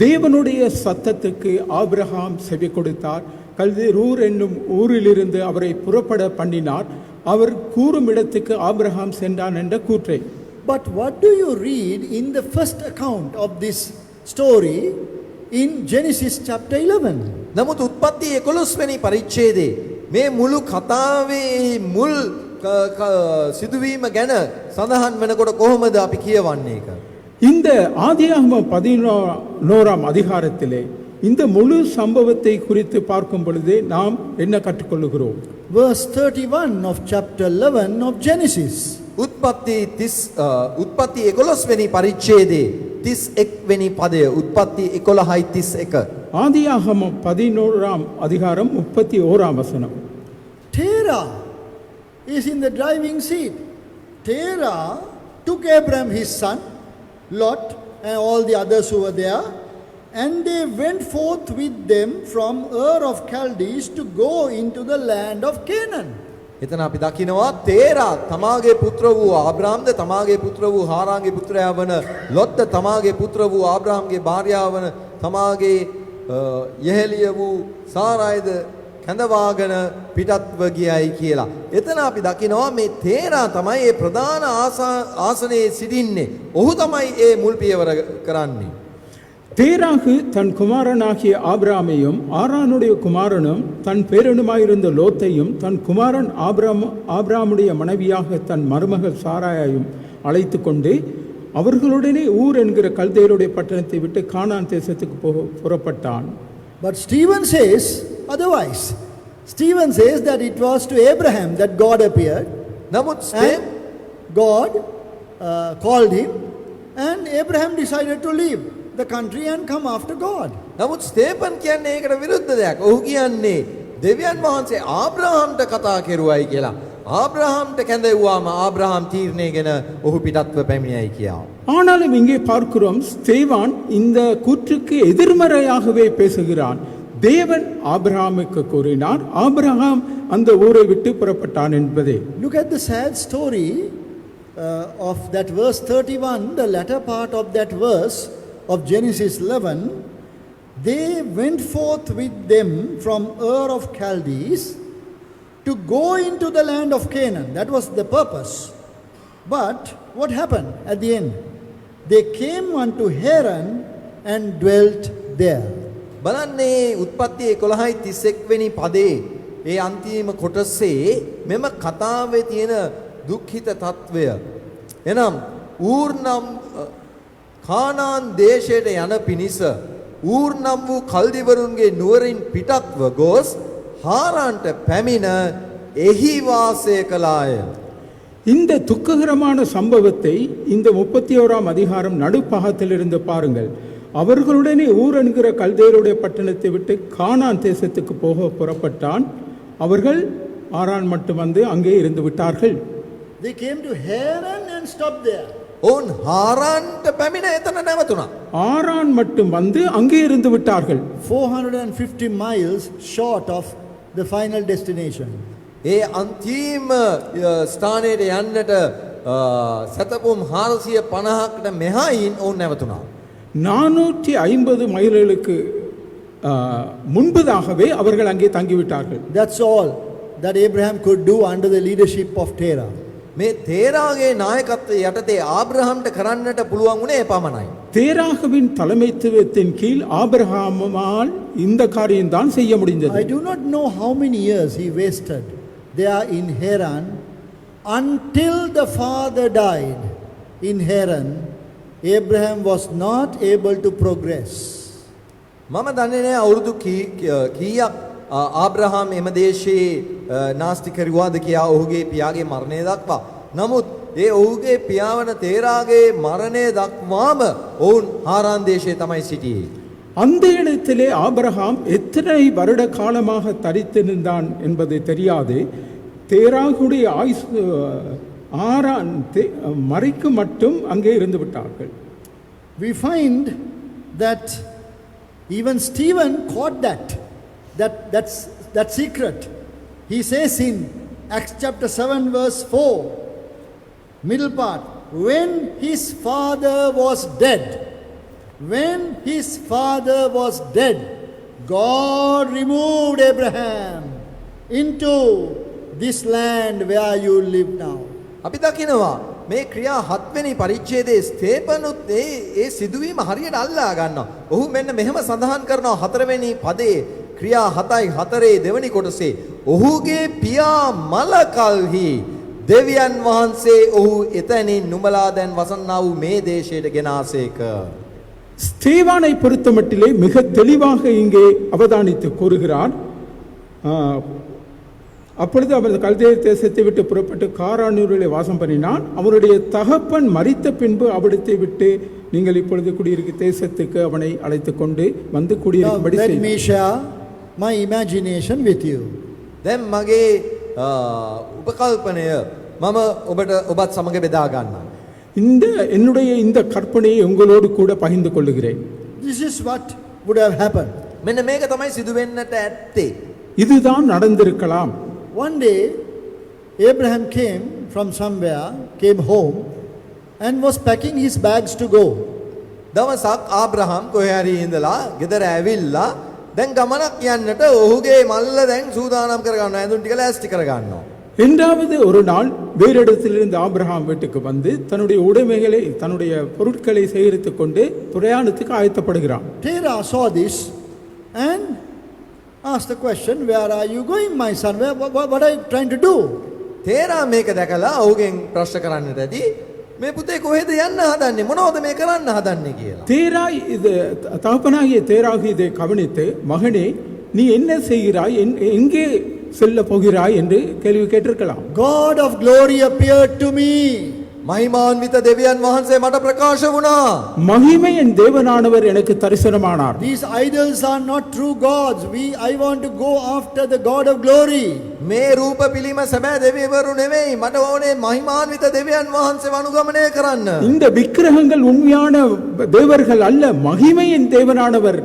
தேவனுடைய சத்தத்துக்கு ஆபிரகாம் செவி கொடுத்தார். கல்தேரூர் என்னும் ஊரிலிருந்து அவரை புறப்பட பண்ணினார். அவர் கூறும் இடத்துக்கு ஆபிரகாம் சென்றான் என்ற கூற்றை. But what do you read in the first account of this story in Genesis chapter 11? නමුත් උත්පත්ති 11 වෙනි පරිච්ඡේදයේ මේ මුළු කතාවේ මුල් සිදුවීම ගැන සඳහන් වෙනකොට කොහොමද අපි කියවන්නේ ඒක? இந்த ஆதியாகமம் 11ஆம் அதிகாரத்திலே இந்த முழு சம்பவத்தை குறித்து பார்க்கும் பொழுது நாம் என்ன கற்றுக்கொள்கிறோம்? Verse 31 of chapter 11 of Genesis. උත්පත්ති 11 වෙනි පරිච්ඡේදයේ 31 වෙනි පදය උත්පත්ති 11:31. ஆதியாகமம் 11ஆம் அதிகாரம் 31ஆம் வசனம். Terah is in the driving seat. Terah took Abraham his son, Lot, and all the others who were there, and they went forth with them from Ur of Chaldees to go into the land of Canaan. එතන අපි දකිනවා තේරා තමාගේ පුත්‍ර වූ ආබ්‍රාම්ද තමාගේ පුත්‍ර වූ හාරාන්ගේ පුත්‍රයා වන ලොත්ද තමාගේ පුත්‍ර වූ ආබ්‍රාම්ගේ භාර්යාව වන තමාගේ යෙහෙලිය වූ සාරායිද කැඳවාගෙන පිටත්ව ගියයි කියලා. එතන අපි දකිනවා මේ තේරා තමයි මේ ප්‍රධාන ආසනයේ සිටින්නේ. ඔහු තමයි මේ මුල් පියවර කරන්නේ. தேராகு தன் குமாரனாகிய ஆபிராமையும் ஆரானுடைய குமாரனும் தன் பேரனுமாயிருந்த லோத்தையும் தன் குமாரன் ஆபிராமுடைய மனைவியாக தன் மருமகள் சாராயையும் அழைத்து கொண்டு அவர்களுடனே ஊர் என்கிற கல்தேயருடைய பட்டணத்தை விட்டு கானான் தேசத்துக்கு புறப்பட்டான். But Stephen says otherwise. Stephen says that it was to Abraham that God appeared. And God called him, and Abraham decided to leave the country and come after God. නමුත් ස්තේපන් කියන්නේ ඒකට විරුද්ධ දෙයක්. ඔහු කියන්නේ දෙවියන් වහන්සේ ආබ්‍රහාම්ට කතා කෙරුවයි කියලා. ආබ්‍රහාම්ට කැඳෙව්වාම ආබ්‍රහාම් තීරණයගෙන ඔහු පිටත්ව පැමිණියයි කියලා. ஆனாலும் இங்கே பார்க்கிறோம் ஸ்தேவான் இந்த கூற்றுக்கு எதிர்மறையாகவே பேசுகிறான். தேவன் ஆபிரகாமுக்கு கூறினார், ஆபிரகாம் அந்த ஊரை விட்டு புறப்பட்டான் என்பதே. Look at the sad story of that verse 31, the latter part of that verse of Genesis 11. they went forth with them from Ur of Chaldees to go into the land of Canaan. That was the purpose. But what happened at the end? They came unto Haran and dwelt there. බලන්නේ උත්පත්ති 11:31 වෙනි පදේ ඒ අන්තිම කොටසේ මෙම කතාවේ තියෙන දුක්ඛිත తත්වය. එනම් ඌර් නම් කානාන් දේශයට යන පිණිස ඌර් නම් වූ කල්දිවරුන්ගේ නුවරින් පිටත්ව ගොස් හාරාන්ට පැමිණ එහි වාසය කළාය. இந்த துக்ககரமான சம்பவத்தை இந்த 31ஆம் அதிகாரம் நடுப்பாகத்திலிருந்து பாருங்கள். அவர்களுடனே ஊர் என்கிற கல்தேயருடைய பட்டணத்தை விட்டு கானான் தேசத்துக்கு போக புறப்பட்டான். அவர்கள் ஆரான் மட்டும் வந்து அங்கே இருந்து விட்டார்கள். They came to Haran and stopped there. ඔවුන් හාරාන්ට පැමිණ එතන නැවතුණා. ஆரான் மட்டும் வந்து அங்கே இருந்து விட்டார்கள். 450 miles short of the final destination. ඒ අන්තිම ස්ථානයට යන්නට සතපුම් 450කට මෙහායින් ඔවුන් නැවතුණා. 450 மைல்களுக்கு முன்பதாகவே அவர்கள் அங்கே தங்கிவிட்டார்கள். That's all that Abraham could do under the leadership of Terah. මේ තේරාගේ නායකත්වයේ යටතේ ආබ්‍රහාම්ට කරන්නට පුළුවන් වුණේ පමණයි. தேராகவின் தலைமைத்துவத்தின் கீழ் ஆபிரகாமால் இந்த காரியம்தான் செய்ய முடிந்தது. I do not know how many years he wasted there in Haran until the father died in Haran. Abraham was not able to progress. මම දන්නේ නැහැ අවුරුදු කීයක් ආබ්‍රහාම් එම දේශයේ නාස්ති කරුවාද කියා ඔහුගේ පියාගේ මරණය දක්වා. නමුත් ඒ ඔහුගේ පියාවන තේරාගේ මරණය දක්වාම ඔවුන් හාරාන් දේශයේ තමයි සිටියේ. அந்த இடத்திலே ஆபிரகாம் எத்தனை வருட காலமாக தரித்திருந்தான் என்பது தெரியாது. தேராகுடைய ஆயுசு ஆரான் மறைக்கு மட்டும் அங்கே இருந்து விட்டார்கள். We find that even Stephen caught that secret. He says in Acts chapter 7 verse 4, middle part, when his father was dead, God removed Abraham into this land where you live now. අපි දකිනවා මේ ක්‍රියා 7 වෙනි පරිච්ඡේදයේ ස්තේපනුත් ඒ සිදුවීම හරියට අල්ලා ගන්නවා. ඔහු මෙන්න මෙහෙම සඳහන් කරනවා 4 වෙනි පදේ ක්‍රියා 7:4 දෙවෙනි කොටසේ ඔහුගේ පියා මලකල්හි දෙවියන් වහන්සේ ඔහු එතනින් නුඹලා දැන් වසන්නා වූ මේ දේශයට ගෙනාසේක. ஸ்தேவானை பொறுத்தமட்டிலே மிக தெளிவாக இங்கே அவதானித்து கூறுகிறார். அப்பொழுது அவர் கல்தேய தேசத்தை விட்டு புறப்பட்டு காரானூரிலே வாசம் பண்ணினான். அவருடைய தகப்பன் மரித்த பின்பு அவிடத்தை விட்டு நீங்கள் இப்பொழுது குடியிருக்கும் தேசத்துக்கு அவனை அழைத்து கொண்டு வந்து குடியிருக்கும்படி Let me share my imagination with you. දැන් මගේ උපකල්පනය මම ඔබත් සමග බෙදා ගන්නවා. என்னுடைய இந்த கற்பனையை உங்களோடு கூட பகிர்ந்து கொள்ளுகிறேன். This is what would have happened. මෙන්න මේක තමයි සිදු වෙන්නට ඇත්තේ. இதுதான் நடந்திருக்கலாம். One day Abraham came home and was packing his bags to go. දවසක් ආබ්‍රහම් කොහේ හරි ඉඳලා ගෙදර ඇවිල්ලා දැන් ගමනක් යන්නට ඔහුගේ මල්ල දැන් සූදානම් කර ගන්නවා. ඇඳුම් ටික ලෑස්ති කර ගන්නවා. இரண்டாவது ஒரு நாள் வேறு இடத்திலிருந்து ஆபிரகாம் வீட்டுக்கு வந்து தன்னுடைய உடைமைகளை தன்னுடைய பொருட்களை சேகரித்துக் கொண்டு பிரயாணத்துக்கு ஆயத்தப்படுகிறான். Terah saw this and asked the question, where are you going, my son? What are you trying to do? තේරා මේක දැකලා ඔහුගෙන් ප්‍රශ්න කරන්නට ඇති මේ පුතේ කොහෙද යන්න හදන්නේ මොනවද මේ කරන්න හදන්නේ කියලා. தேரா இது தகப்பனாகிய தேராகு இதை கவனித்து மகனே நீ என்ன செய்கிறாய் எங்கே செல்ல போகிறாய் என்று கேள்வி கேட்டிருக்கலாம். God of glory appeared to me. මහිමාන්විත දෙවියන් වහන්සේ මට ප්‍රකාශ වුණා. மகிமையின் தேவனானவர் எனக்கு தரிசனமானார். These idols are not true gods. I want to go after the God of glory. මේ රූප පිළිම සැබෑ දෙවිවරු නෙවෙයි මට ඕනේ මහිමාන්විත දෙවියන් වහන්සේව අනුගමනය කරන්න. இந்த விக்கிரகங்கள் உண்மையான தேவர்கள் அல்ல மகிமையின் தேவனானவர்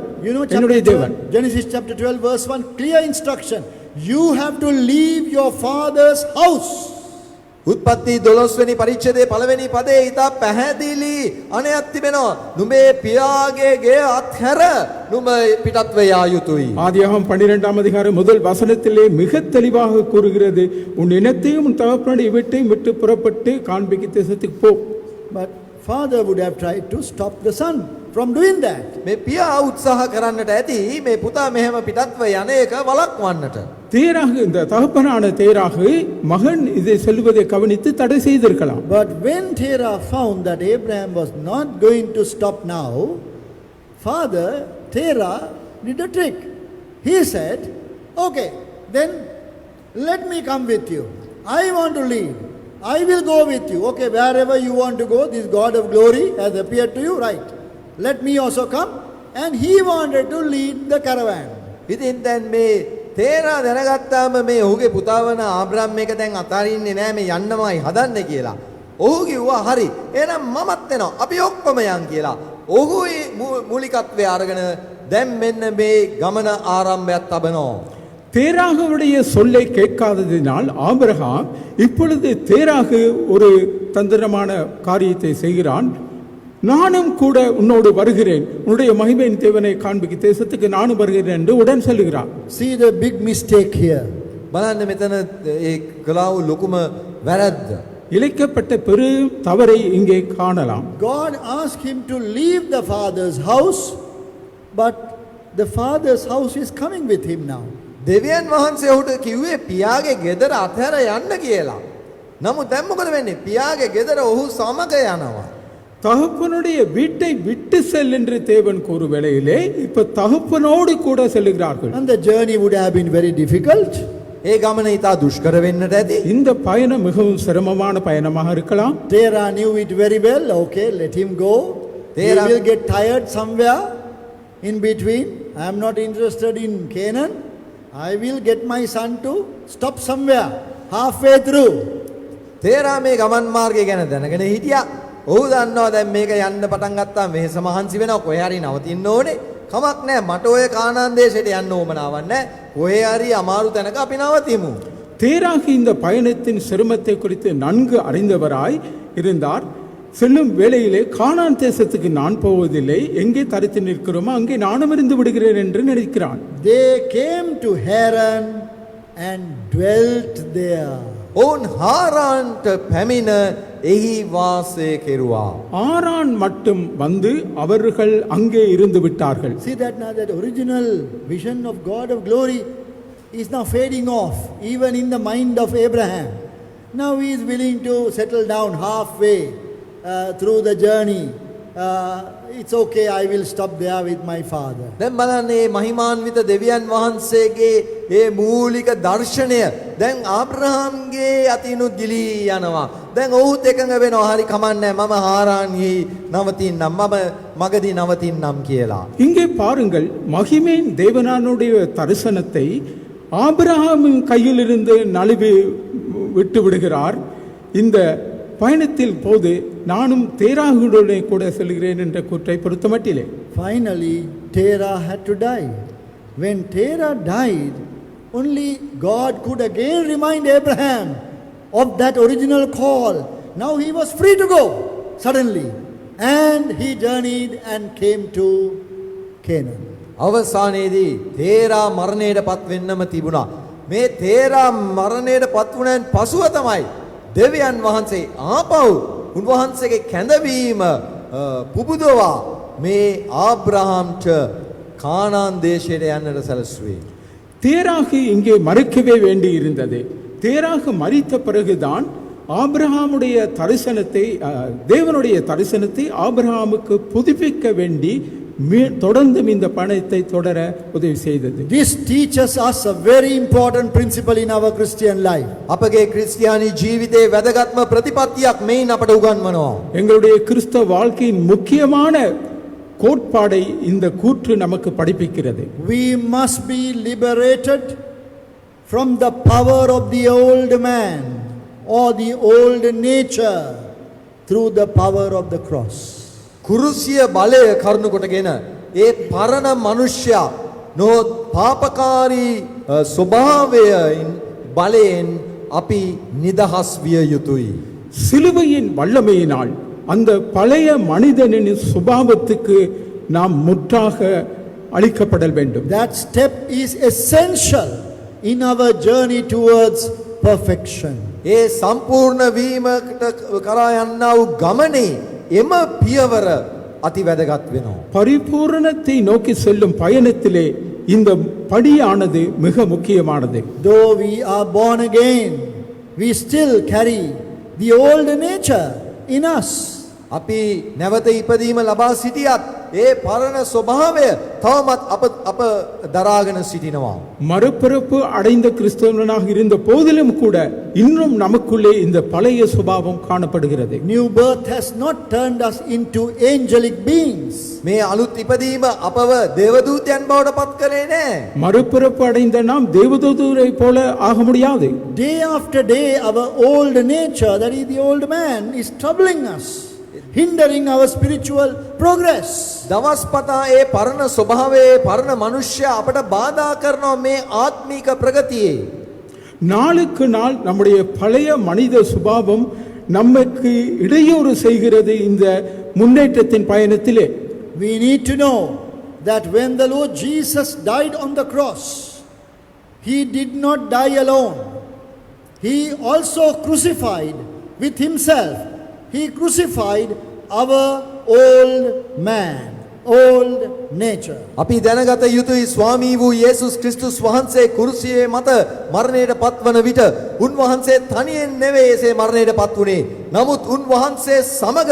என்னுடைய தேவன். Genesis chapter 12 verse 1, clear instruction. You have to leave your father's house. උත්පත්ති 12 වෙනි පරිච්ඡේදයේ පළවෙනි පදයේ ඊට පැහැදිලි අනයක් තිබෙනවා. නුඹේ පියාගේ ගේ අත්හැර නුඹ පිටත් වේ යා යුතුයි. ஆதியாகமம் 12ஆம் அதிகாரம் முதல் வசனத்திலே மிக தெளிவாக கூறுகிறது, உன் இனத்தையும் உன் தகப்பனுடைய வீட்டையும் விட்டு புறப்பட்டு காண்பிக்கு தேசத்துக்கு போ. But father would have tried to stop the son from doing that. මේ පියා උත්සාහ කරන්නට ඇති මේ පුතා මෙහෙම පිටත්ව යන එක වළක්වන්නට. தேராக இந்த தகப்பனான தேராக மகன் இதை செல்வதை கவனித்து தடை செய்திருக்கலாம். But when Terah found that Abraham was not going to stop now, father Terah did a trick. He said, okay, then let me come with you. I want to lead. I will go with you. Okay, wherever you want to go, this God of glory has appeared to you, right? Let me also come. And he wanted to lead the caravan. ඉතින් දැන් මේ තේරා දැනගත්තාම මේ ඔහුගේ පුතා වන ආබ්‍රහම් මේක දැන් අතාරින්නේ නැහැ මේ යන්නමයි හදන්නේ කියලා. ඔහු කිව්වා හරි. එහෙනම් මමත් එනවා. අපි ඔක්කොම යන් කියලා. ඔහුයි මූලිකත්වයේ අරගෙන දැන් මෙන්න මේ ගමන ආරම්භයක් තබනවා. தேராகவுடைய சொல்லை கேட்காததினால் ஆபிரகாம் இப்பொழுது தேராகு ஒரு தந்திரமான காரியத்தை செய்கிறான். நானும் கூட உன்னோடு வருகிறேன், உன்னுடைய மகிமையின் தேவனை காண்பிக்கு தேசத்துக்கு நானும் வருகிறேன் என்று உடன் செல்கிறான். See the big mistake here. බලන්න මෙතන ඒ කලාව ලොකුම වැරද්ද. இழைக்கப்பட்ட பெரும் தவறை இங்கே காணலாம். God asked him to leave the father's house, but the father's house is coming with him now. දෙවියන් වහන්සේ ඔහුට කිව්වේ පියාගේ ගෙදර අතහැර යන්න කියලා. නමුත් දැන් මොකද වෙන්නේ? පියාගේ ගෙදර ඔහු සමග යනවා. தகப்பனுடைய வீட்டை விட்டு செல் என்று தேவன் கூறு வேளையிலே இப்ப தகப்பனோடு கூட செல்கிறார்கள். And the journey would have been very difficult. ඒ ගමන ඉතා දුෂ්කර වෙන්නට ඇති. இந்த பயணம் மிகவும் சிரமமான பயணமாக இருக்கலாம். Terah knew it very well. Okay, let him go. He Terah will get tired somewhere in between. I am not interested in Canaan. I will get my son to stop somewhere halfway through. තේරා මේ ගමන් මාර්ගය ගැන දැනගෙන හිටියා. ඔහු දන්නවා දැන් මේක යන්න පටන් ගත්තාම වෙහෙස මහන්සි වෙනවා. කොහේ හරි නවතින්න ඕනේ. කමක් නැහැ. මට ඔය කානාන් දේශයට යන්න ඕමනාවක් නැහැ. කොහේ හරි අමාරු තැනක අපි නවතිමු. தேராக இந்த பயணத்தின் சிரமத்தை குறித்து நன்கு அறிந்தவராய் இருந்தார். செல்லும் வேளையிலே கானான் தேசத்துக்கு நான் போவதில்லை, எங்கே தரித்து நிற்கிறோமோ அங்கே நானும் இருந்து விடுகிறேன் என்று நினைக்கிறான். They came to Haran and dwelt there. ඔවුන් හාරාන්ට පැමිණ එහි වාසය කෙරුවා. ஆரான் மட்டும் வந்து அவர்கள் அங்கே இருந்து விட்டார்கள். See that now that original vision of God of glory is now fading off, even in the mind of Abraham. Now he is willing to settle down halfway through the journey. It's okay, I will stop there with my father. දැන් බලන්න මේ මහිමාන්විත දෙවියන් වහන්සේගේ මේ මූලික දර්ශනය දැන් ආබ්‍රහාම්ගේ අතිනුත් ගිලී යනවා. දැන් ඔහුත් එකඟ වෙනවා හරි කමන්නේ මම හාරාන්හි නවතින්නම් මම මගදී නවතින්නම් කියලා. இங்கே பாருங்கள், மகிமேன் தேவனானுடைய தரிசனத்தை ஆபிரகாமின் கையிலிருந்து நழுவி விட்டு விடுகிறார். இந்த பயணத்தில் போது நானும் தேராகுடனே கூட செல்கிறேன் என்ற கூற்றை பொறுத்தமட்டிலே Finally, Terah had to die. When Terah died, only God could again remind Abraham of that original call. Now he was free to go suddenly, and he journeyed and came to Canaan. අවසානයේදී තේරා මරණයට පත් වෙන්නම තිබුණා. මේ තේරා මරණයට පත් වුණාන් පසුව තමයි දෙවියන් වහන්සේ ආපහු උන්වහන්සේගේ කැඳවීම පුබුදවා මේ ආබ්‍රහාම්ට කානාන් දේශයට යන්නට සැලසුවේ. தேராகு இங்கே மறிக்கவே வேண்டி இருந்தது. தேராகு மறித்த பிறகுதான் ஆபிரகாமுடைய தரிசனத்தை தேவனுடைய தரிசனத்தை ஆபிரகாமுக்கு புதுப்பிக்க வேண்டி தொடர்ந்து இந்த பணத்தை தொடர உதவி செய்தது. This teaches us a very important principle in our Christian life. අපගේ ක්‍රිස්තියානි ජීවිතයේ වැදගත්ම ප්‍රතිපත්තියක් මේන් අපට උගන්වනවා. எங்களுடைய கிறிஸ்தவ வாழ்க்கையின் முக்கியமான கோட்பாடை இந்த கூற்று நமக்கு படிப்பிக்கிறது. We must be liberated from the power of the old man or the old nature through the power of the cross. කුරුසිය බලය කරුණු කොටගෙන ඒ පරණ මනුෂ්‍යයා නො පාපකාරී ස්වභාවයෙන් බලයෙන් අපි නිදහස් විය යුතුයි. சிலுவையின் வல்லமையினால் அந்த பழைய மனிதனின் சுபாவத்துக்கு நாம் முற்றாக அளிக்கப்படல் வேண்டும். That step is essential in our journey towards perfection. ඒ සම්පූර්ණ වීමකට කරා යන්නා වූ ගමනේ එම පියවර අති වැදගත් වෙනවා. பரிபூரணத்தை நோக்கி செல்லும் பயணத்திலே இந்த படியானது மிக முக்கியமானது. Though we are born again, we still carry the old nature in us. අපි නැවත ඉපදීම ලබා සිටියත් ඒ පරණ ස්වභාවය තවමත් අප දරාගෙන සිටිනවා. மறுபிறப்பு அடைந்த கிறிஸ்தவனாக இருந்த போதிலும் கூட இன்னும் நமக்குள்ளே இந்த பழைய சுபாவம் காணப்படுகிறது. New birth has not turned us into angelic beings. මේ අලුත් ඉපදීම අපව දේවදූතයන් බවට පත් කරේ නෑ. மறுபிறப்பு அடைந்த நாம் தேவதூதரை போல ஆக முடியாது. Day after day, our old nature, that is the old man, is troubling us, hindering our spiritual progress. දවස් පතා ඒ පරණ ස්වභාවයේ පරණ මනුෂ්‍ය අපට බාධා කරනවා මේ ආත්මික ප්‍රගතියේ. நாளுக்கு நாள் நம்முடைய பழைய மனித சுபாவம் நமக்கு இடையூறு செய்கிறது இந்த முன்னேற்றத்தின் பயணத்திலே. We need to know that when the Lord Jesus died on the cross, he did not die alone. He also crucified with himself. He crucified our old man, old nature. අපි දැනගත යුතුයි ස්වාමී වූ යේසුස් ක්‍රිස්තුස් වහන්සේ කුරුසියේ මත මරණයට පත්වන විට උන්වහන්සේ තනියෙන් නෙවෙයි එසේ මරණයට පත් වුණේ. නමුත් උන්වහන්සේ සමග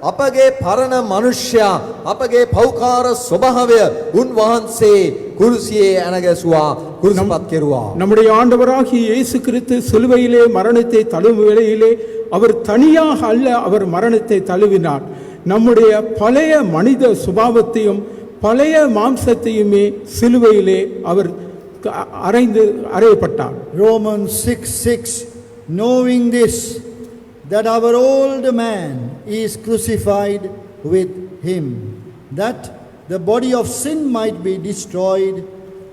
අපගේ පරණ මනුෂ්‍යයා අපගේ පෞකාර ස්වභාවය උන්වහන්සේ කුරුසියේ ඇනගැසුවා කුරුසිපත් කෙරුවා. நம்முடைய ஆண்டவராகிய இயேசு கிறிஸ்து சிலுவையிலே மரணத்தை தழுவும் வேளையிலே அவர் தனியாக அல்ல, அவர் மரணத்தை தழுவினார். நம்முடைய பழைய மனித சுபாவத்தையும் பழைய மாம்சத்தையுமே சிலுவையிலே அவர் அறையப்பட்டார். Romans 6:6, knowing this, that our old man is crucified with him, that the body of sin might be destroyed,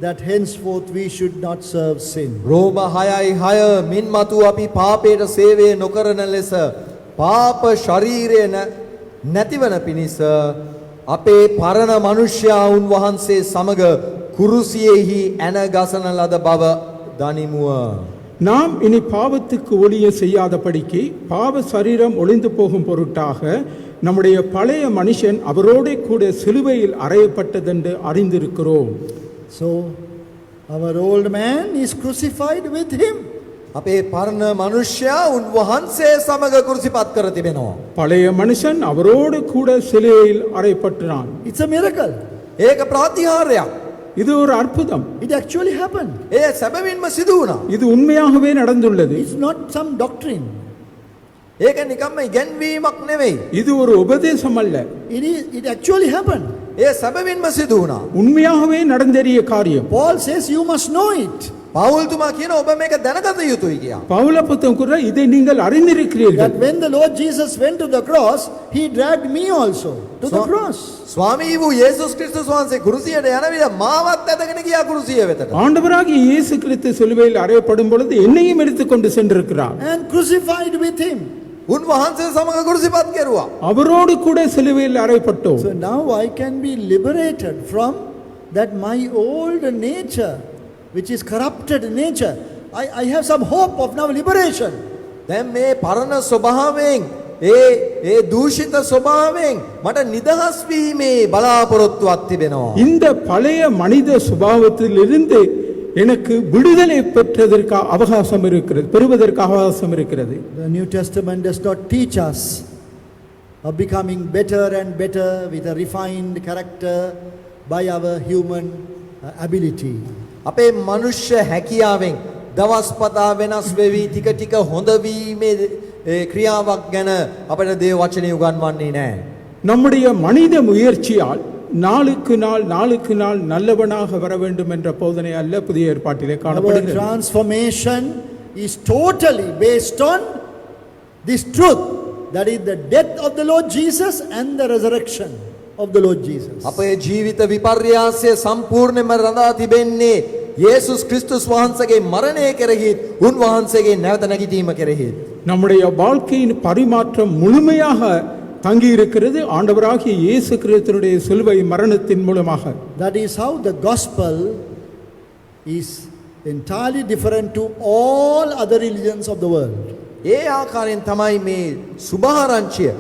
that henceforth we should not serve sin. රෝම 6:6 මින් මතු අපි පාපයට සේවය නොකරන ලෙස පාප ශරීරය නැතිවන පිණිස අපේ පරණ මනුෂ්‍යයා උන්වහන්සේ සමග කුරුසියෙහි ඇන ගසන ලද බව දනිමුව. நாம் இனி பாவத்துக்கு ஒளிய செய்யாதபடிக்கு பாவ சரீரம் ஒளிந்து போகும் பொருட்டாக நம்முடைய பழைய மனுஷன் அவரோட கூட சிலுவையில் அறையப்பட்டதென்று அறிந்திருக்கிறோம். So our old man is crucified with him. අපේ පරණ මනුෂ්‍යයා උන්වහන්සේ සමග කුරුසිපත් කර තිබෙනවා. பழைய மனுஷன் அவரோடு கூட சிலுவையில் அறையப்பட்டான். It's a miracle. ඒක ප්‍රාතිහාර්යයක්. இது ஒரு அற்புதம். It actually happened. ඒ සැබවින්ම සිදු වුණා. இது உண்மையாகவே நடந்துள்ளது. It's not some doctrine. ඒක නිකම්ම ඉගැන්වීමක් නෙවෙයි. இது ஒரு உபதேசம் அல்ல. It actually happened. ඒ සැබවින්ම සිදු වුණා. உண்மையாகவே நடந்தேறிய காரியம். Paul says you must know it. පවුල්තුමා කියන ඔබ මේක දැනගත යුතුයි කියා. பவுல புத்தகம் கூற இதை நீங்கள் அறிந்திருக்கிறீர்கள். That when the Lord Jesus went to the cross, he dragged me also to the cross. ස්වාමී වූ යේසුස් ක්‍රිස්තුස් වහන්සේ කුරුසියට යන විට මාවත් ඇදගෙන ගියා කුරුසිය වෙතට. ஆண்டவராகிய இயேசு கிறிஸ்து சிலுவையில் அறையப்படும் பொழுது என்னையும் எடுத்துக்கொண்டு சென்றிருக்கிறார். And crucified with him. උන්වහන්සේ සමග කුරුසිපත් කෙරුවා. அவரோடு கூட சிலுவையில் அறையப்பட்டோம். So now I can be liberated from that my old nature, which is corrupted nature. I have some hope of now liberation. දැන් මේ පරණ ස්වභාවයෙන් ඒ දූෂිත ස්වභාවයෙන් මට නිදහස් වීමේ බලාපොරොත්තුවක් තිබෙනවා. இந்த பழைய மனித சுபாவத்திலிருந்து எனக்கு விடுதலை பெற்றதற்கு அவகாசம் இருக்கிறது, பெறுவதற்கு அவகாசம் இருக்கிறது. The New Testament does not teach us of becoming better and better with a refined character by our human ability. අපේ මනුෂ්‍ය හැකියාවෙන් දවස් පතා වෙනස් වෙවි ටික ටික හොඳ වීමේ ක්‍රියාවක් ගැන අපිට දේව වචනේ උගන්වන්නේ නැහැ. நம்முடைய மனித முயற்சியால் நாளுக்கு நாள் நல்லவனாக வர வேண்டும் என்ற போதனை அல்ல புதிய ஏற்பாட்டிலே Our காணப்படுகிறது. transformation is totally based on this truth, that is the death of the Lord Jesus and the resurrection of the Lord Jesus. අපේ ජීවිත විපර්යාසය සම්පූර්ණයෙන්ම රඳා තිබෙන්නේ යේසුස් ක්‍රිස්තුස් වහන්සේගේ මරණය කෙරෙහිත් උන්වහන්සේගේ නැවත නැගිටීම කෙරෙහිත් நம்முடைய வாழ்க்கையின் பரிமாற்றம் முழுமையாக தங்கி இருக்கிறது ஆண்டவராகிய இயேசு கிறிஸ்துவினுடைய சிலுவை மரணத்தின் மூலமாக. That is how the gospel is entirely different to all other religions of the world. ඒ ආකාරයෙන් තමයි මේ සුභාරංචිය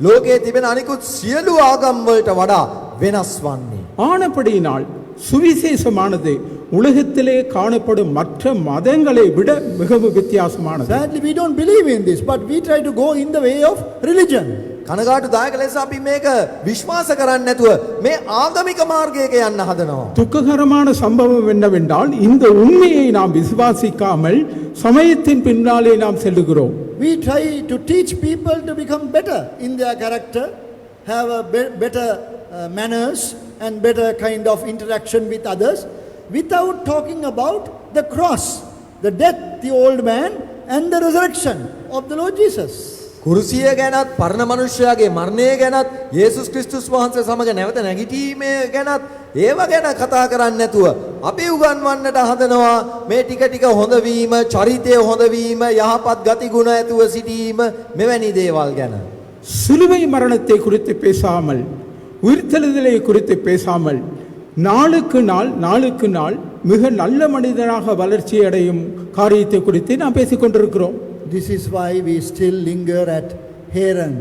ලෝකයේ තිබෙන අනිකුත් සියලු ආගම් වලට වඩා වෙනස් වන්නේ. ஆனபடியினால் சுவிசேஷமானது உலகத்திலே காணப்படும் மற்ற மதங்களை விட மிகவும் வித்தியாசமானது. Sadly, we don't believe in this, but we try to go in the way of religion. කනගාටුදායක ලෙස අපි මේක විශ්වාස කරන්නේ නැතුව මේ ආගමික මාර්ගයක යන්න හදනවා. துக்ககரமான சம்பவம் என்னவென்றால் இந்த உண்மையை நாம் விசுவாசிக்காமல் சமயத்தின் பின்னாலே நாம் செல்லுகிறோம். We try to teach people to become better in their character, have a better manners and better kind of interaction with others, without talking about the cross, the death, the old man and the resurrection of the Lord Jesus. කුරුසිය ගැනත් පරණ මනුෂ්‍යයාගේ මරණය ගැනත් යේසුස් ක්‍රිස්තුස් වහන්සේ සමග නැවත නැගිටීම ගැනත් ඒව ගැන කතා කරන්නේ නැතුව අපි උගන්වන්නට හදනවා මේ ටික ටික හොඳ වීම, චරිතය හොඳ වීම, යහපත් ගති ගුණ ඇතුව සිටීම මෙවැනි දේවල් ගැන. சிலுவை மரணத்தை குறித்து பேசாமல், உயிர்த்தெழுதலை குறித்து பேசாமல், நாளுக்கு நாள் மிக நல்ல மனிதனாக வளர்ச்சி அடையும் காரியத்தை குறித்து நாம் பேசிக் கொண்டிருக்கிறோம். This is why we still linger at Haran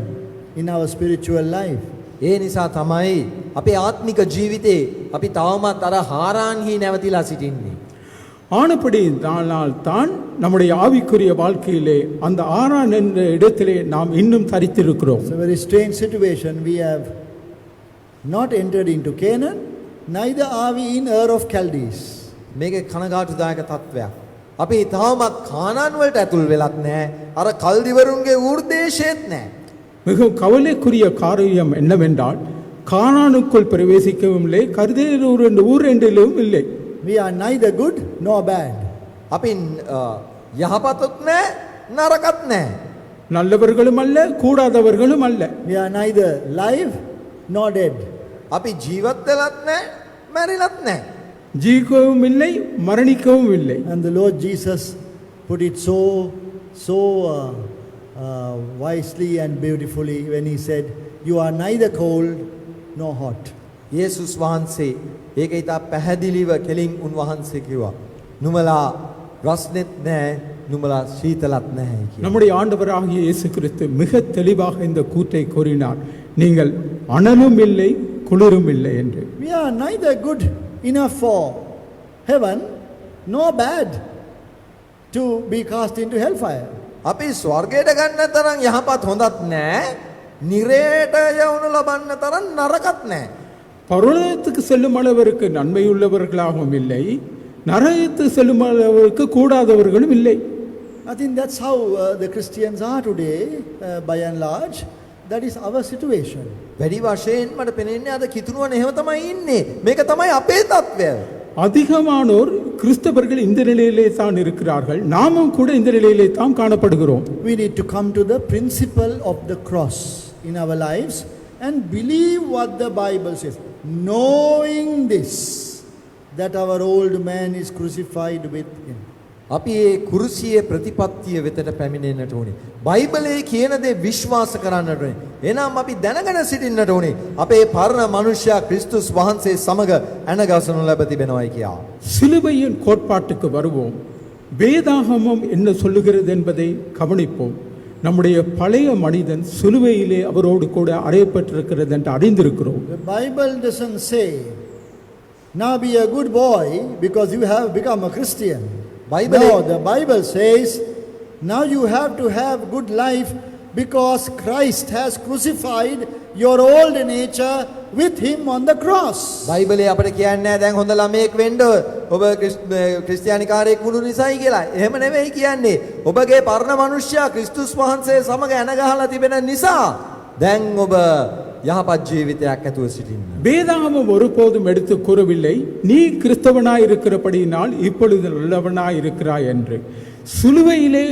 in our spiritual life. ඒ නිසා තමයි අපේ ආත්මික ජීවිතේ අපි තවමත් අර හාරාන්හි නැවතිලා සිටින්නේ. ஆனபடியினால் தான் நம்முடைய ஆவிக்குரிய வாழ்க்கையிலே அந்த ஆரான் என்ற இடத்திலே நாம் இன்னும் தரித்திருக்கிறோம். It's a very strange situation. We have not entered into Canaan, neither are we in Ur of Chaldees. මේක කනගාටුදායක තත්වයක්. අපි තවමත් කානාන් වලට ඇතුල් වෙලත් නැහැ. අර කල්දිවරුන්ගේ ඌර්දේශයේත් නැහැ. மிகவும் கவலைக்குரிய காரியம் என்னவென்றால் கானானுக்குள் பிரவேசிக்கவும் இல்லை, கர்தேலூர் என்ற ஊர் என்றிலும் இல்லை. We are neither good nor bad. අපි යහපතත් නැහැ නරකත් නැහැ. நல்லவர்களும் அல்ல, கூடாதவர்களும் அல்ல. We are neither live nor dead. අපි ජීවත් වෙලත් නැහැ මැරිලත් නැහැ. ஜீவிக்கவும் இல்லை, மரணிக்கவும் இல்லை. And the Lord Jesus put it so wisely and beautifully when he said, you are neither cold nor hot. යේසුස් වහන්සේ ඒක ඊට පැහැදිලිව කෙලින් උන්වහන්සේ කිව්වා. නුඹලා රස්නෙත් නැහැ, නුඹලා සීතලත් නැහැ කියලා. நம்முடைய ஆண்டவராகிய இயேசு கிறிஸ்து மிக தெளிவாக இந்த கூற்றை கூறினார். நீங்கள் அனலும் இல்லை, குளிரும் இல்லை என்று. We are neither good enough for heaven nor bad to be cast into hellfire. අපි ස්වර්ගයට ගන්න තරම් යහපත් හොඳත් නැහැ, නිරයට යවනු ලබන්න තරම් නරකත් නැහැ. பரலோகத்துக்கு செல்லும் அளவிற்கு நன்மையுள்ளவர்களாகவும் இல்லை, நரகத்துக்கு செல்லும் அளவிற்கு கூடாதவர்களும் இல்லை. I think that's how the Christians are today, by and large. That is our situation. වැඩි වශයෙන් මට පෙනෙන්නේ අද කිතුණුවන් එහෙම තමයි ඉන්නේ. මේක තමයි අපේ තත්ත්වය. அதிகமானோர் கிறிஸ்தவர்கள் இந்த நிலையிலே தான் இருக்கிறார்கள். நாமும் கூட இந்த நிலையிலே தான் காணப்படுகிறோம். We need to come to the principle of the cross in our lives and believe what the Bible says, knowing this, that our old man is crucified with him. අපි ඒ කුරුසියේ ප්‍රතිපත්තිය වෙතට පැමිණෙන්නට ඕනේ. බයිබලයේ කියන දේ විශ්වාස කරන්නට ඕනේ. එනම් අපි දැනගෙන සිටින්නට ඕනේ. අපේ පරණ මනුෂ්‍යයා ක්‍රිස්තුස් වහන්සේ සමග ඇනගසනු ලැබ තිබෙනවායි කියා. சிலுவையின் கோட்பாட்டுக்கு வருவோம். வேதாகமம் என்ன சொல்லுகிறது என்பதை கவனிப்போம். நம்முடைய பழைய மனிதன் சிலுவையிலே அவரோடு கூட அறையப்பட்டிருக்கிறது என்று அறிந்திருக்கிறோம். The Bible doesn't say, now be a good boy because you have become a Christian. No, the Bible says, now you have to have good life because Christ has crucified your old nature with him on the cross. බයිබලයේ අපිට කියන්නේ දැන් හොඳ ළමයෙක් වෙන්න ඔබ ක්‍රිස්තියානිකාරයෙක් වුණු නිසායි කියලා. එහෙම නෙවෙයි කියන්නේ. ඔබගේ පරණ මනුෂ්‍යයා ක්‍රිස්තුස් වහන්සේ සමග ඇනගහලා තිබෙන නිසා දැන් ඔබ යහපත් ජීවිතයක් ඇතුව සිටින්න. வேதாகமம் ஒருபோதும் எடுத்து கூறவில்லை நீ கிறிஸ்தவனாய் இருக்கிறபடியினால் இப்பொழுது நல்லவனாய் இருக்கிறாய் என்று. சிலுவையிலே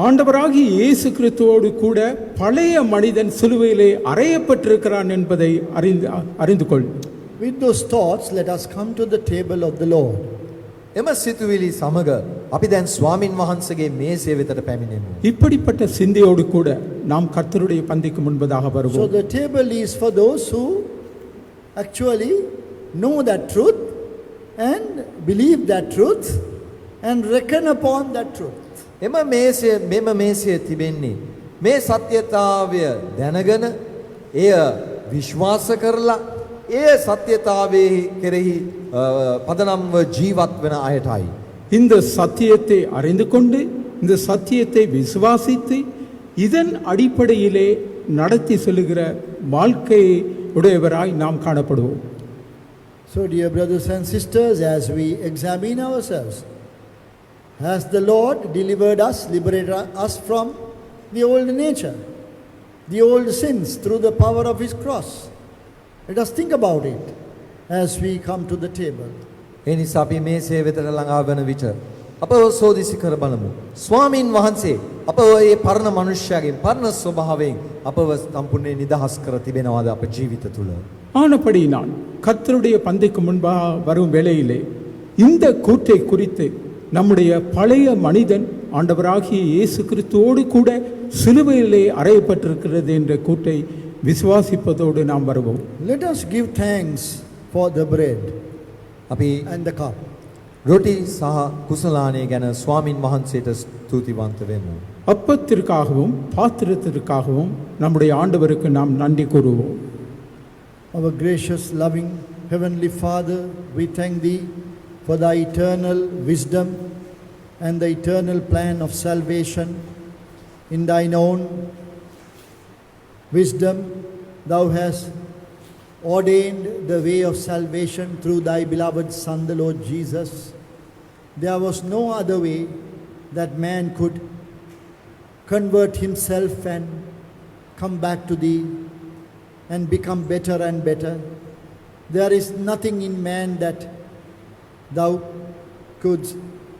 ஆண்டவராகிய இயேசு கிறிஸ்துவோடு கூட பழைய மனிதன் சிலுவையிலே அறையப்பட்டிருக்கிறான் என்பதை அறிந்து கொள். With those thoughts, let us come to the table of the Lord. එම සිතුවිලි සමග අපි දැන් ස්වාමින් වහන්සේගේ මේසය වෙතට පැමිණෙමු. இப்படிப்பட்ட சிந்தையோடு கூட நாம் கர்த்தருடைய பந்திக்கு முன்பதாக So வருவோம். the table is for those who actually know that truth and believe that truth and reckon upon that truth. එම මේසය මෙම මේසය තිබෙන්නේ මේ සත්‍යතාවය දැනගෙන එය විශ්වාස කරලා එය සත්‍යතාවයේ කෙරෙහි පදනම්ව ජීවත් වෙන අයටයි. இந்த சத்தியத்தை அறிந்து கொண்டு இந்த சத்தியத்தை விசுவாசித்து இதன் அடிப்படையிலே நடத்தி செல்லுகிற வாழ்க்கையை உடையவராய் நாம் காணப்படுவோம். So dear brothers and sisters, as we examine ourselves, has the Lord delivered us, liberated us from the old nature, the old sins through the power of His cross? Let us think about it as we come to the table. ඒ නිසා අපි මේසය වෙතට ළඟා වන විට අපව සෝදිසි කර බලමු. ස්වාමින් වහන්සේ අපව මේ පරණ මනුෂ්‍යයාගෙන් පරණ ස්වභාවයෙන් අපව සම්පූර්ණයෙන් නිදහස් කර තිබෙනවාද අප ජීවිත තුළ? ஆனபடியினால் கர்த்தருடைய பந்திக்கு முன்பாக வரும் வேளையிலே இந்த கூற்றை குறித்து நம்முடைய பழைய மனிதன் ஆண்டவராகிய இயேசு கிறிஸ்துவோடு கூட சிலுவையிலே அறையப்பட்டிருக்கிறது என்ற கூற்றை விசுவாசிப்பதோடு நாம் வருவோம். Let us give thanks for the bread අපි and the cup. රොටි සහ කුසලානේ ගැන ස්වාමින් වහන්සේට ස්තුතිවන්ත වෙමු. அப்பத்திற்காகவும் பாத்திரத்திற்காகவும் நம்முடைய ஆண்டவருக்கு நாம் நன்றி கூறுவோம். Our gracious, loving Heavenly Father, we thank Thee for Thy eternal wisdom and the eternal plan of salvation. In Thine own wisdom, Thou hast ordained the way of salvation through Thy beloved Son, the Lord Jesus. There was no other way that man could convert himself and come back to Thee and become better and better. There is nothing in man that Thou could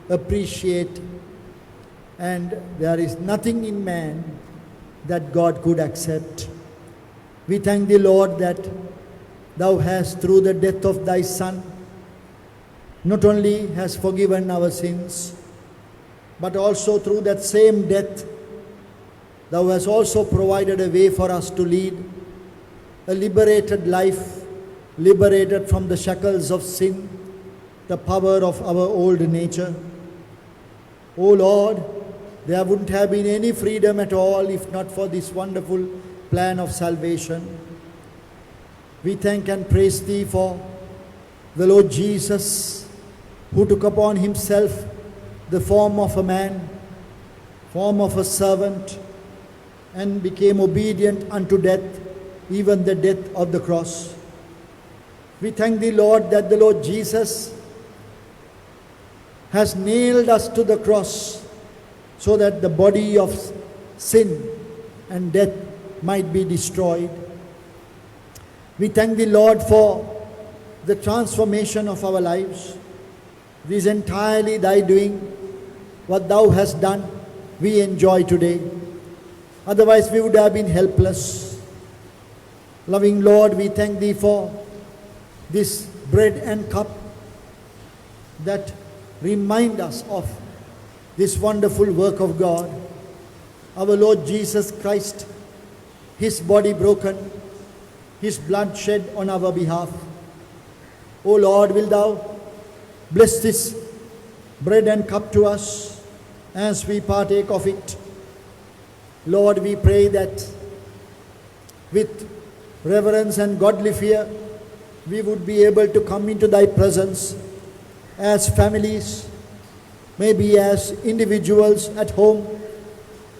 appreciate, and there is nothing in man that God could accept. We thank Thee, Lord, that Thou hast, through the death of Thy Son, not only has forgiven our sins, but also through that same death, Thou hast also provided a way for us to lead a liberated life, liberated from the shackles of sin, the power of our old nature. Oh Lord, there wouldn't have been any freedom at all if not for this wonderful plan of salvation. We thank and praise Thee for the Lord Jesus, who took upon Himself the form of a man, form of a servant, and became obedient unto death, even the death of the cross. We thank Thee, Lord, that the Lord Jesus has nailed us to the cross so that the body of sin and death might be destroyed. We thank Thee, Lord, for the transformation of our lives. It is entirely Thy doing. What Thou hast done, we enjoy today. Otherwise, we would have been helpless. Loving Lord, we thank Thee for this bread and cup that remind us of this wonderful work of God. Our Lord Jesus Christ, His body broken, His blood shed on our behalf. O Lord, will Thou bless this bread and cup to us as we partake of it. Lord, we pray that with reverence and godly fear, we would be able to come into Thy presence as families, maybe as individuals at home,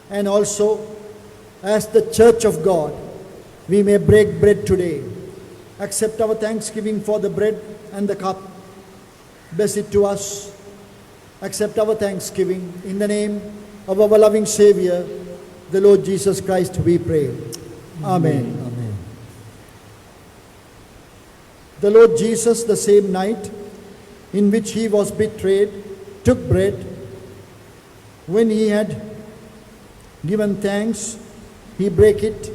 and also as the church of God. We may break bread today. Accept our thanksgiving for the bread and the cup. Bless it to us. Accept our thanksgiving. In the name of our loving Savior, the Lord Jesus Christ, we pray. Amen. Amen. The Lord Jesus, the same night in which He was betrayed, took bread. When He had given thanks, He brake it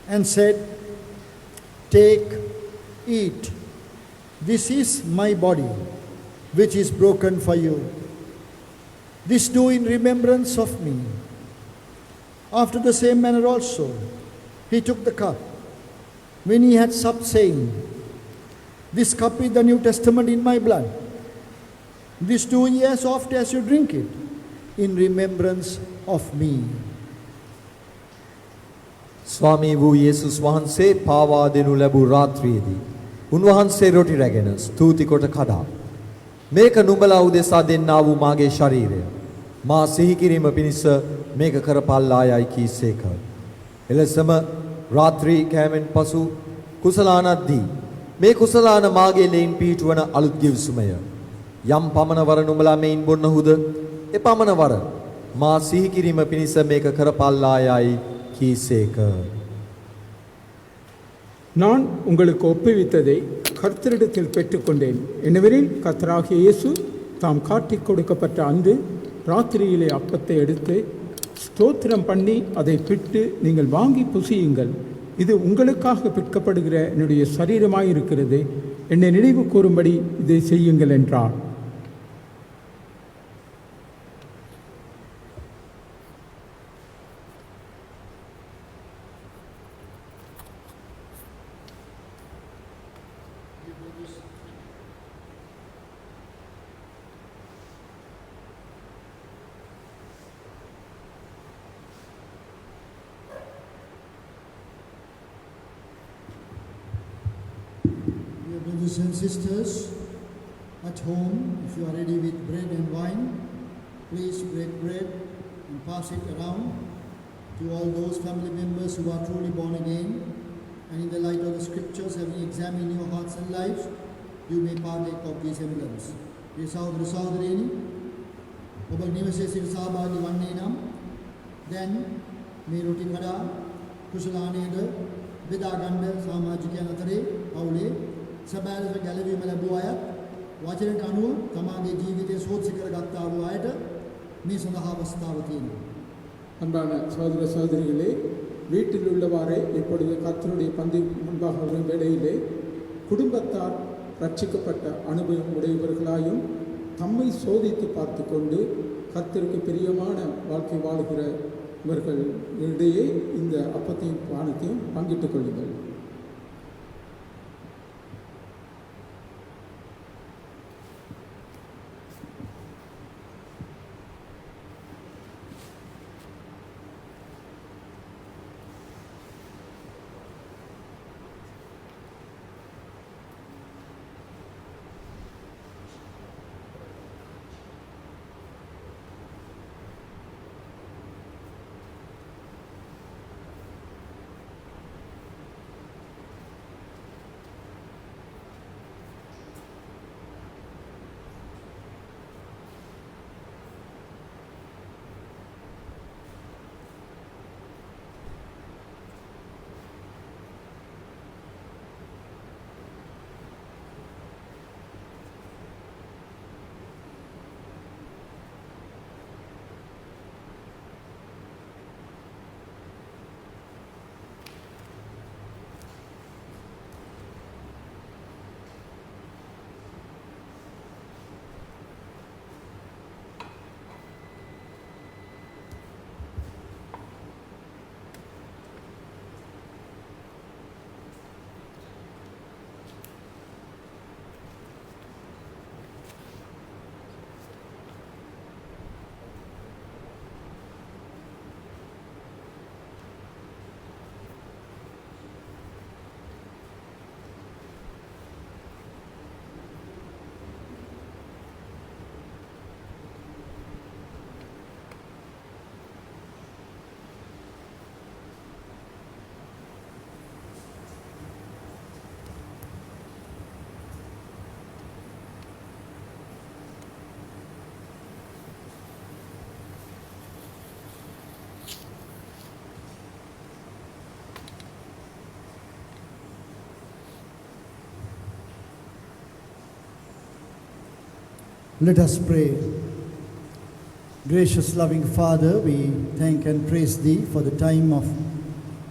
and said, "Take, eat. This is my body, which is broken for you. This do in remembrance of me. After the same manner also, he took the cup when he had supped, saying, This cup is the New Testament in my blood. This do ye as oft as you drink it, in remembrance of me. ස්වාමී වූ යේසුස් වහන්සේ පාවා දෙනු ලැබූ රාත්‍රියේදී උන්වහන්සේ රොටි රැගෙන ස්තුති කොට කඩා මේක නුඹලා උදෙසා දෙන්නා වූ මාගේ ශරීරය මා සිහි කිරීම පිණිස මේක කරපල්ලායයි කීසේක. එලෙසම රාත්‍රී කෑමෙන් පසු කුසලානද්දී මේ කුසලාන මාගේ ලෙයින් පිහිටුවන අලුත් ගිවිසුමය. යම් පමණවර නුඹලා මෙයින් බොන්නහුද එපමණවර මා සිහි කිරීම පිණිස මේක කරපල්ලායයි කීසේක. நான் உங்களுக்கு ஒப்புவித்ததை கர்த்தரிடத்தில் பெற்றுக்கொண்டேன். என்னவெனில் கர்த்தராகிய இயேசு தாம் காட்டிக் கொடுக்கப்பட்ட அன்று ராத்திரியிலே அப்பத்தை எடுத்து ஸ்தோத்திரம் பண்ணி அதை பிட்டு நீங்கள் வாங்கி புசியுங்கள். இது உங்களுக்காக பிற்கப்படுகிற என்னுடைய சரீரமாயிருக்கிறது. என்னை நினைவு கூறும்படி இதை செய்யுங்கள் என்றார். Dear brothers and sisters, at home, if you are ready with bread and wine, please break bread and pass it around to all those family members who are truly born again. And in the light of the scriptures, having examined your hearts and lives, you may partake of these emblems. Dear සහෝදර සහෝදරියනි, ඔබ නිවසේ සිට සහභාගී වන්නේ නම් දැන් මේ රොටි කඩා කුසලානයේද බෙදා ගන්න සමාජිකයන් අතරේ පවුලේ සැබෑ ලෙස ගැලවීම ලැබුව අය වචනයට අනුව තමාගේ ජීවිතය සෝත්සි කරගත්තා වූ අයට මේ සඳහා අවස්ථාව තියෙනවා. அன்பான சகோதர சகோதரிகளே, வீட்டில் உள்ளவாறே இப்பொழுது கர்த்தருடைய பந்தி முன்பாக வரும் வேளையிலே குடும்பத்தார் ரட்சிக்கப்பட்ட அனுபவம் உடையவர்களாயும் தம்மை சோதித்து பார்த்து கொண்டு கர்த்தருக்கு பிரியமான வாழ்க்கை வாழுகிற இவர்களிடையே இந்த அப்பத்தையும் பானத்தையும் பங்கிட்டுக் கொள்ளுங்கள். Let us pray. Gracious loving Father, we thank and praise Thee for the time of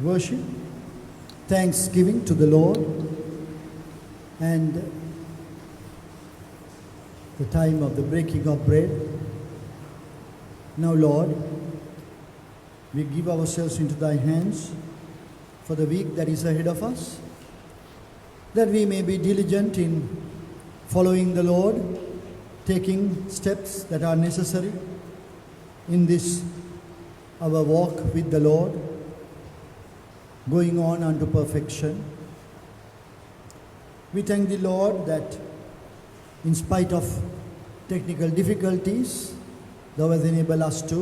worship, thanksgiving to the Lord, and the time of the breaking of bread. Now, Lord, we give ourselves into thy hands for the week that is ahead of us, that we may be diligent in following the Lord, taking steps that are necessary in this our walk with the Lord, going on unto perfection. We thank the Lord that in spite of technical difficulties, thou hast enabled us to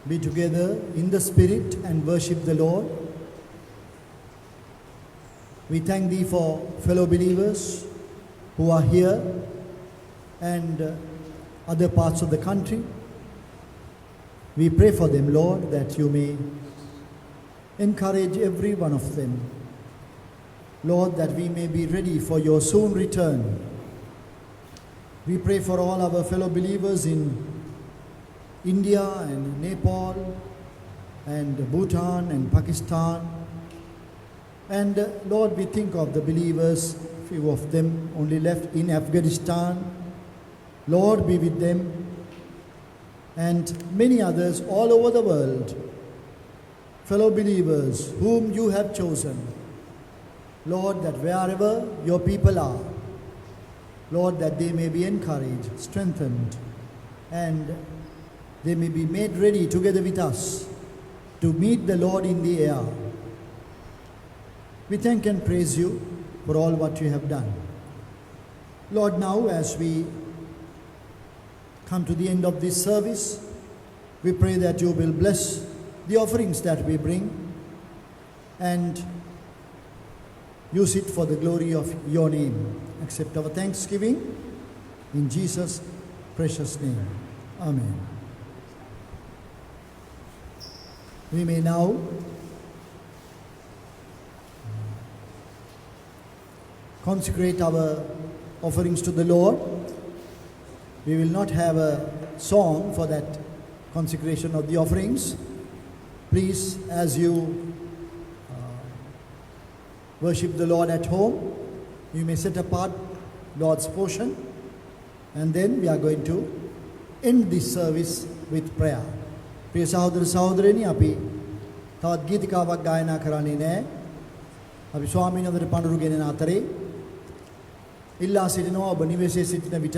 be together in the Spirit and worship the Lord. We thank thee for fellow believers who are here and other parts of the country. We pray for them, Lord, that you may encourage every one of them. Lord, that we may be ready for your soon return. We pray for all our fellow believers in India and Nepal and Bhutan and Pakistan. And Lord, we think of the believers, few of them only left in Afghanistan. Lord, be with them. And many others all over the world, fellow believers whom you have chosen. Lord, that wherever your people are, Lord, that they may be encouraged, strengthened, and they may be made ready together with us to meet the Lord in the air. We thank and praise you for all what you have done. Lord, now as we come to the end of this service, we pray that you will bless the offerings that we bring and use it for the glory of your name. Accept our thanksgiving in Jesus' precious name. Amen. We may now consecrate our offerings to the Lord. We will not have a song for that consecration of the offerings. Please, as you worship the Lord at home, you may set apart Lord's portion, and then we are going to end this service with prayer. ප්‍රිය සහෝදර සහෝදරයනි, අපි තවත් ගීතිකාවක් ගායනා කරන්නේ නැහැ. අපි ස්වාමීන් වහන්සේට පඬුරු ගෙනෙන අතරේ ඉල්ලා සිටිනවා ඔබ නිවසේ සිටින විට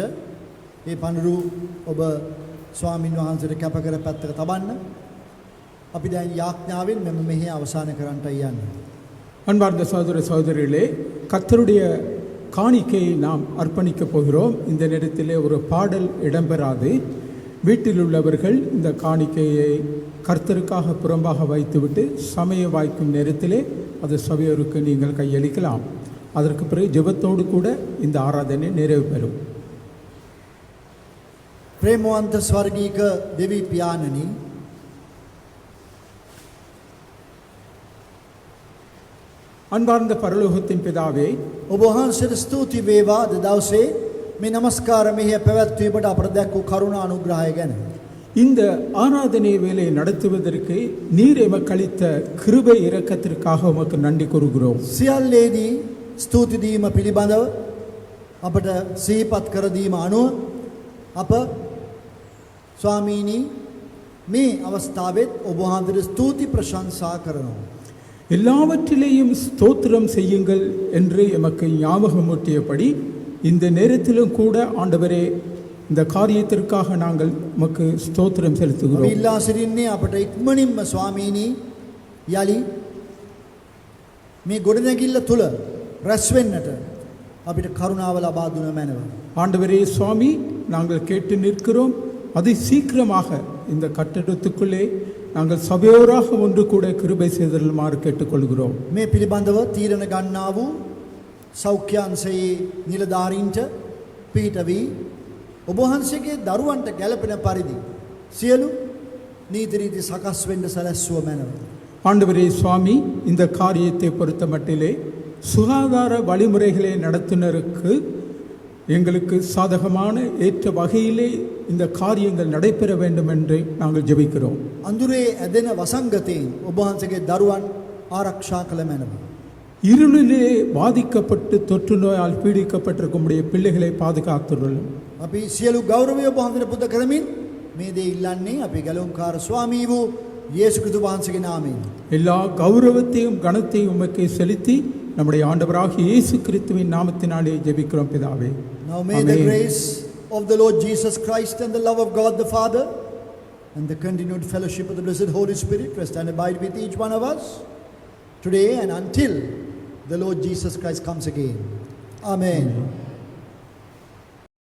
මේ පඬුරු ඔබ ස්වාමීන් වහන්සේට කැප කර පැත්තක තබන්න. අපි දැන් යාඥාවෙන් මෙම මෙහි අවසන් කරන්නටයි යන්නේ. அன்பார்ந்த சகோதர சகோதரிகளே, கர்த்தருடைய காணிக்கையை நாம் அர்ப்பணிக்கப் போகிறோம். இந்த நேரத்திலே ஒரு பாடல் இடம்பெறாது. வீட்டில் உள்ளவர்கள் இந்த காணிக்கையை கர்த்தருக்காக புறம்பாக வைத்துவிட்டு சமய வாய்க்கும் நேரத்திலே அது சபையோருக்கு நீங்கள் கையளிக்கலாம். அதற்கு பிறகு ஜெபத்தோடு கூட இந்த ஆராதனை நிறைவு பெறும். ප්‍රේමවන්ත ස්වර්ගීක දෙවි පියාණනි, அன்பார்ந்த பரலோகத்தின் பிதாவே, ඔබ වහන්සේට ස්තුති වේවා අද දවසේ මේ නමස්කාර මෙහෙය පැවැත්වීමට අපට දැක් වූ කරුණා අනුග්‍රහය ගැන. இந்த ஆராதனை வேலை நடத்துவதற்கு நீர் எமக்கு அளித்த கிருபை இரக்கத்திற்காக உமக்கு நன்றி கூறுகிறோம். සියල්ලේදී ස්තුති දීම පිළිබඳව අපට සිහිපත් කර දීම අනුව අප ස්වාමීනි මේ අවස්ථාවෙත් ඔබ වහන්සේට ස්තුති ප්‍රශංසා කරනවා. எல்லாவற்றிலேயும் ஸ்தோத்திரம் செய்யுங்கள் என்று எமக்கு ஞாபகமூட்டியபடி இந்த நேரத்திலும் கூட ஆண்டவரே இந்த காரியத்திற்காக நாங்கள் உமக்கு ஸ்தோத்திரம் செலுத்துகிறோம். ඉල්ලා සිටින්නේ අපට ඉක්මනින්ම ස්වාමීනි යලි මේ ගොඩනැගිල්ල තුල රැස් වෙන්නට අපිට කරුණාව ලබා දුන මැනව. ஆண்டவரே சுவாமி, நாங்கள் கேட்டு நிற்கிறோம். அதி சீக்கிரமாக இந்த கட்டடத்துக்குள்ளே நாங்கள் சபையோராக ஒன்று கூட கிருபை செய்தலுமாறு கேட்டுக்கொள்கிறோம். මේ පිළිබඳව තීරණ ගන්නා වූ සෞඛ්‍යාංශයේ නිලධාරීන්ට පිහිට වී ඔබ වහන්සේගේ දරුවන්ට ගැළපෙන පරිදි සියලු නීති රීති සකස් වෙන්න සැලැස්සුව මැනව. ஆண்டவரே சுவாமி, இந்த காரியத்தை பொறுத்த மட்டிலே சுகாதார வழிமுறைகளை நடத்துனருக்கு எங்களுக்கு சாதகமான ஏற்ற வகையிலே இந்த காரியங்கள் நடைபெற வேண்டும் என்று நாங்கள் ஜெபிக்கிறோம். අඳුරේ ඇදෙන වසංගතයෙන් ඔබ වහන්සේගේ දරුවන් ආරක්ෂා කළ මැනව. இருளிலே பாதிக்கப்பட்டு தொற்று நோயால் பீடிக்கப்பட்டிருக்கும் உடைய பிள்ளைகளை பாதுகாத்துள்ளோம். අපි සියලු ගෞරවය ඔබ වහන්සේට පුද කරමින් මේ දේ ඉල්ලන්නේ අපි ගැලුම්කාර ස්වාමී වූ යේසු ක්‍රිස්තු වහන්සේගේ නාමයෙන්. எல்லா கௌரவத்தையும் கனத்தையும் உமக்கே செலுத்தி நம்முடைய ஆண்டவராகிய இயேசு கிறிஸ்துவின் நாமத்தினாலே ஜெபிக்கிறோம் பிதாவே. Now may the grace of the Lord Jesus Christ and the love of God the Father and the continued fellowship of the blessed Holy Spirit rest and abide with each one of us today and until the Lord Jesus Christ comes again. Amen.